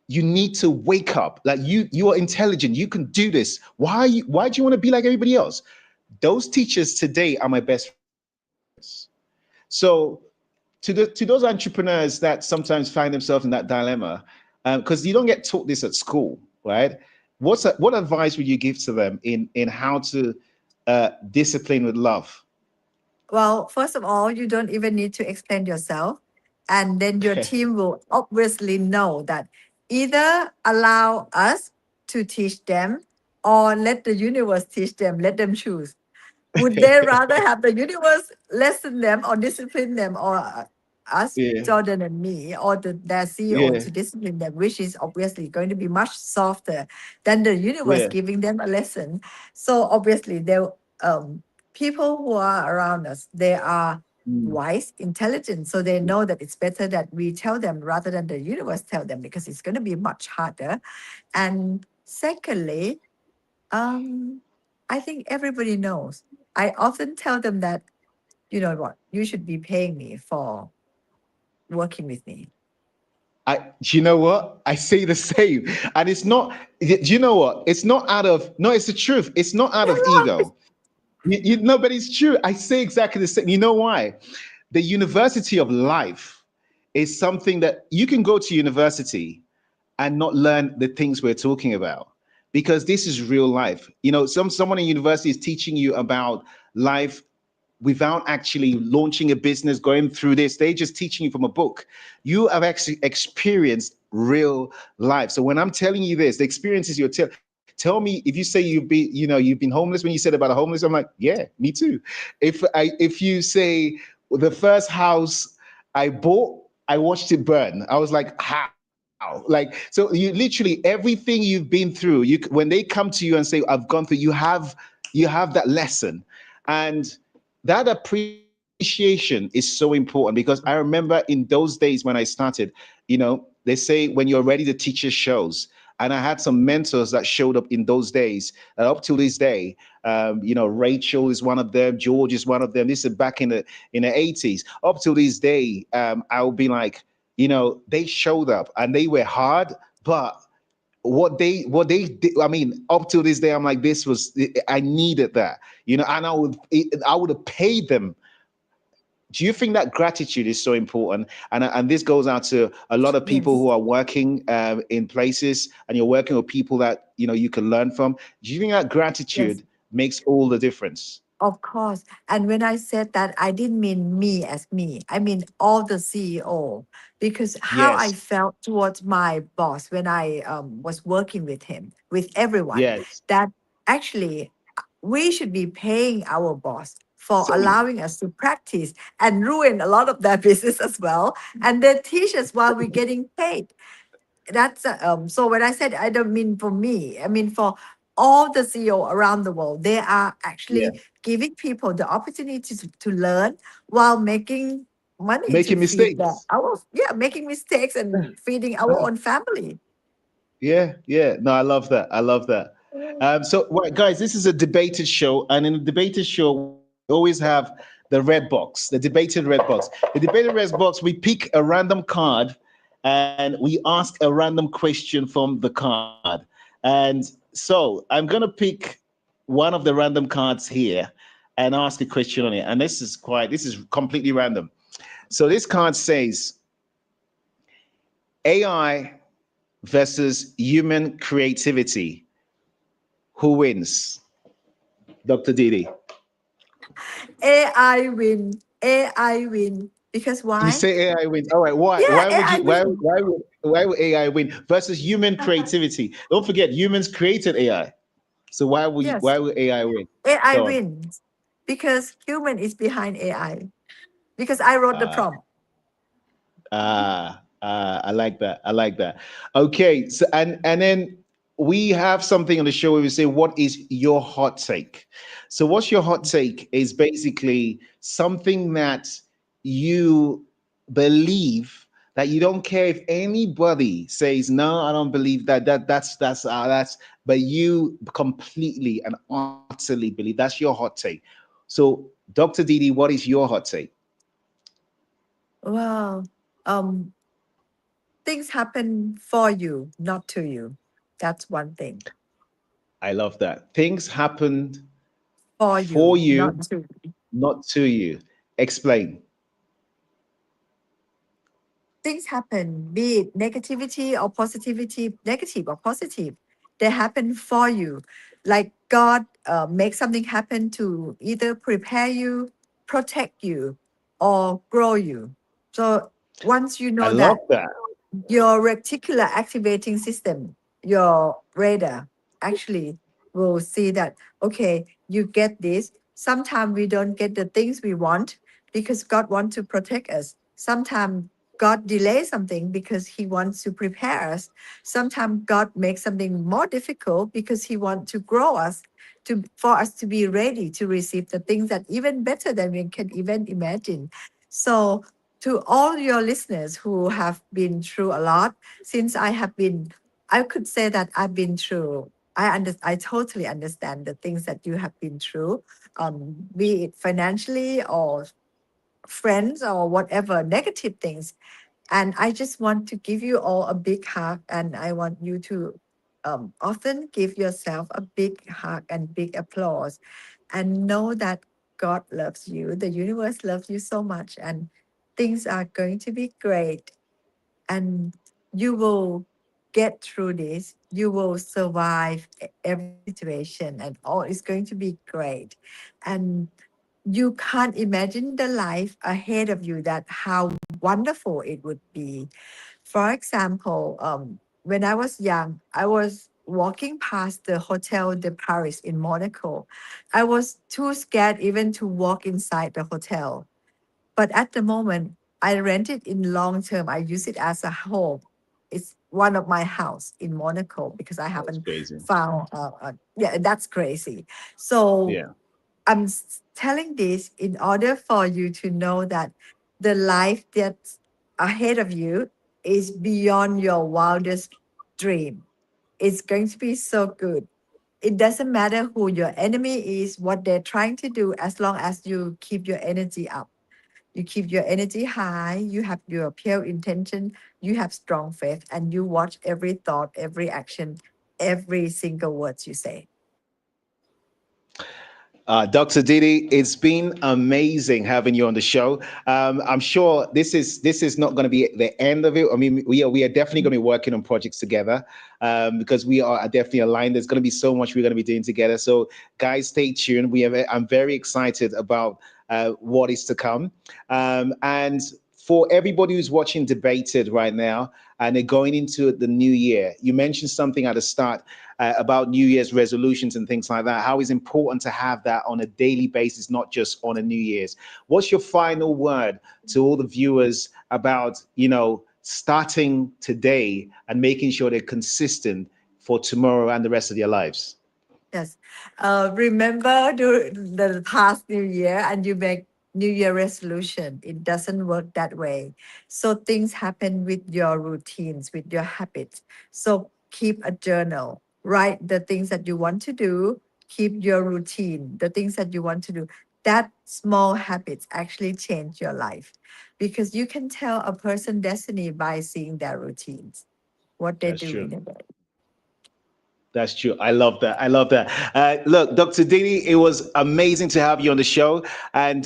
You need to wake up. Like you are intelligent. You can do this. Why do you want to be like everybody else? Those teachers today are my best friends. So to those entrepreneurs that sometimes find themselves in that dilemma, because you don't get taught this at school, right? What advice would you give to them in how to discipline with love? Well, first of all, you don't even need to explain yourself. And then your team will obviously know that either allow us to teach them or let the universe teach them, let them choose. Would they rather have the universe lesson them or discipline them or us, Yeah. Jordan and me, or their CEO Yeah. to discipline them, which is obviously going to be much softer than the universe Yeah. giving them a lesson. So obviously, people who are around us, they are Mm. wise, intelligent, so they know that it's better that we tell them rather than the universe tell them, because it's going to be much harder. And secondly, um, I think everybody knows. I often tell them that, you know what, you should be paying me for working with me. Do you know what? I say the same. And it's not, do you know what? It's not out of, no, it's the truth. It's not out of ego. No, but it's true. I say exactly the same. You know why? The university of life is something that you can go to university and not learn the things we're talking about, because this is real life. You know, someone in university is teaching you about life without actually launching a business, going through this. They're just teaching you from a book. You have actually experienced real life. So when I'm telling you this, the experiences you're tell me, if you say you've been homeless, when you said about a homeless, I'm like, yeah, me too. If you say the first house I bought, I watched it burn. I was like, how? Like, so you literally everything you've been through, when they come to you and say, I've gone through, you have that lesson. And that appreciation is so important, because I remember in those days when I started, they say when you're ready, the teacher shows. And I had some mentors that showed up in those days, up to this day. Rachel is one of them. George is one of them. This is back in the 80s. Up to this day, I'll be like, they showed up and they were hard, but what they did, I mean, up to this day, I'm like, I needed that, and I would have paid them. Do you think that gratitude is so important? And this goes out to a lot of people Yes. who are working in places, and you're working with people that you can learn from. Do you think that Yes. gratitude makes all the difference? Of course. And when I said that, I didn't mean me as me. I mean all the CEO, because how I Yes. felt towards my boss when I was working with him, with everyone, Yes. that actually we should be paying our boss for Same. allowing us to practice and ruin a lot of their business as well. And they teach us while we're getting paid. So when I said, I don't mean for me, I mean for all the CEO around the world. They are Yeah. actually giving people the opportunity to learn while making money to Making feed mistakes. making mistakes and feeding our Ah, own family. yeah, yeah. No, I love that. I love that. So, right, guys, this is a debated show, and in a debated show, we always have the red box, the debated red box. The debated red box, we pick a random card, and we ask a random question from the card. And so, I'm gonna pick one of the random cards here and ask a question on it. And this is completely random. So, this card says AI versus human creativity. Who wins? Dr. Didi. AI win. AI win. Because You why? say AI wins. All right. Why? Yeah, Why would AI you? Why? win. Why would AI win versus human creativity? Don't forget, humans created AI. So why would Yes, why would AI win? AI Go on. wins. Because human is behind AI. Because I wrote the Uh, prompt. I like that. I like that. Okay. So and then we have something on the show where we say, "What is your hot take?" So, what's your hot take is basically something that you believe, that you don't care if anybody says no, I don't believe that. That's. But you completely and utterly believe that's your hot take. So, Dr. Didi, what is your hot take? Well, um, things happen for you, not to you. That's one thing. I love that. Things happened For for you, not you, to you. not to you. Explain. Things happen, be it negativity or positivity, negative or positive. They happen for you. Like God makes something happen to either prepare you, protect you, or grow you. So once you I know love that, that. your reticular activating system, your radar, actually will see that, okay, you get this. Sometimes we don't get the things we want because God wants to protect us. Sometimes God delays something because he wants to prepare us. Sometimes God makes something more difficult because he wants to grow us, for us to be ready to receive the things that even better than we can even imagine. So to all your listeners who have been through a lot, since I could say that I've been through. I totally understand the things that you have been through, be it financially or friends or whatever negative things. And I just want to give you all a big hug, and I want you to often give yourself a big hug and big applause, and know that God loves you, the universe loves you so much, and things are going to be great. And you will get through this. You will survive every situation, and all is going to be great. And you can't imagine the life ahead of you, that how wonderful it would be. For example, when I was young, I was walking past the Hotel de Paris in Monaco. I was too scared even to walk inside the hotel. But at the moment, I rent it in long term. I use it as a home. It's one of my house in Monaco because I That's haven't crazy. found. Yeah, that's crazy. So Yeah. I'm telling this in order for you to know that the life that's ahead of you is beyond your wildest dream. It's going to be so good. It doesn't matter who your enemy is, what they're trying to do, as long as you keep your energy up. You keep your energy high, you have your pure intention, you have strong faith, and you watch every thought, every action, every single words you say. Dr. Didi, it's been amazing having you on the show. I'm sure this is not going to be the end of it. I mean, we are definitely going to be working on projects together, because we are definitely aligned. There's going to be so much we're going to be doing together. So, guys, stay tuned. I'm very excited about what is to come, and for everybody who's watching Debated right now and they're going into the new year, you mentioned something at the start about New Year's resolutions and things like that. How it's important to have that on a daily basis, not just on a New Year's. What's your final word to all the viewers about, starting today and making sure they're consistent for tomorrow and the rest of their lives? Yes. Remember the past New Year and you make New Year resolution. It doesn't work that way. So things happen with your routines, with your habits. So keep a journal. Write the things that you want to do. Keep your routine, the things that you want to do. That small habits actually change your life, because you can tell a person destiny by seeing their routines, what they That's do true. in a day. That's true. I love that. I love that. Look, Dr. Didi, it was amazing to have you on the show. And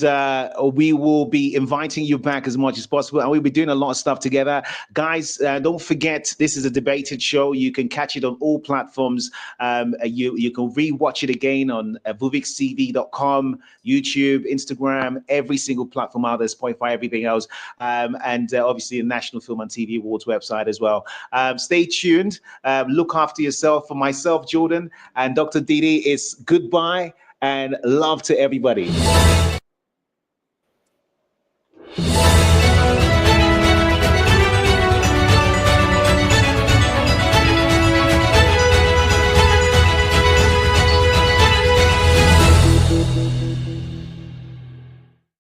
we will be inviting you back as much as possible. And we'll be doing a lot of stuff together. Guys, don't forget, this is a Debated show. You can catch it on all platforms. You can rewatch it again on VooVixTV.com, YouTube, Instagram, every single platform out there, Spotify, everything else. And obviously the National Film and TV Awards website as well. Stay tuned. Look after yourself. For myself, Jordan, and Dr. Didi, it's goodbye and love to everybody.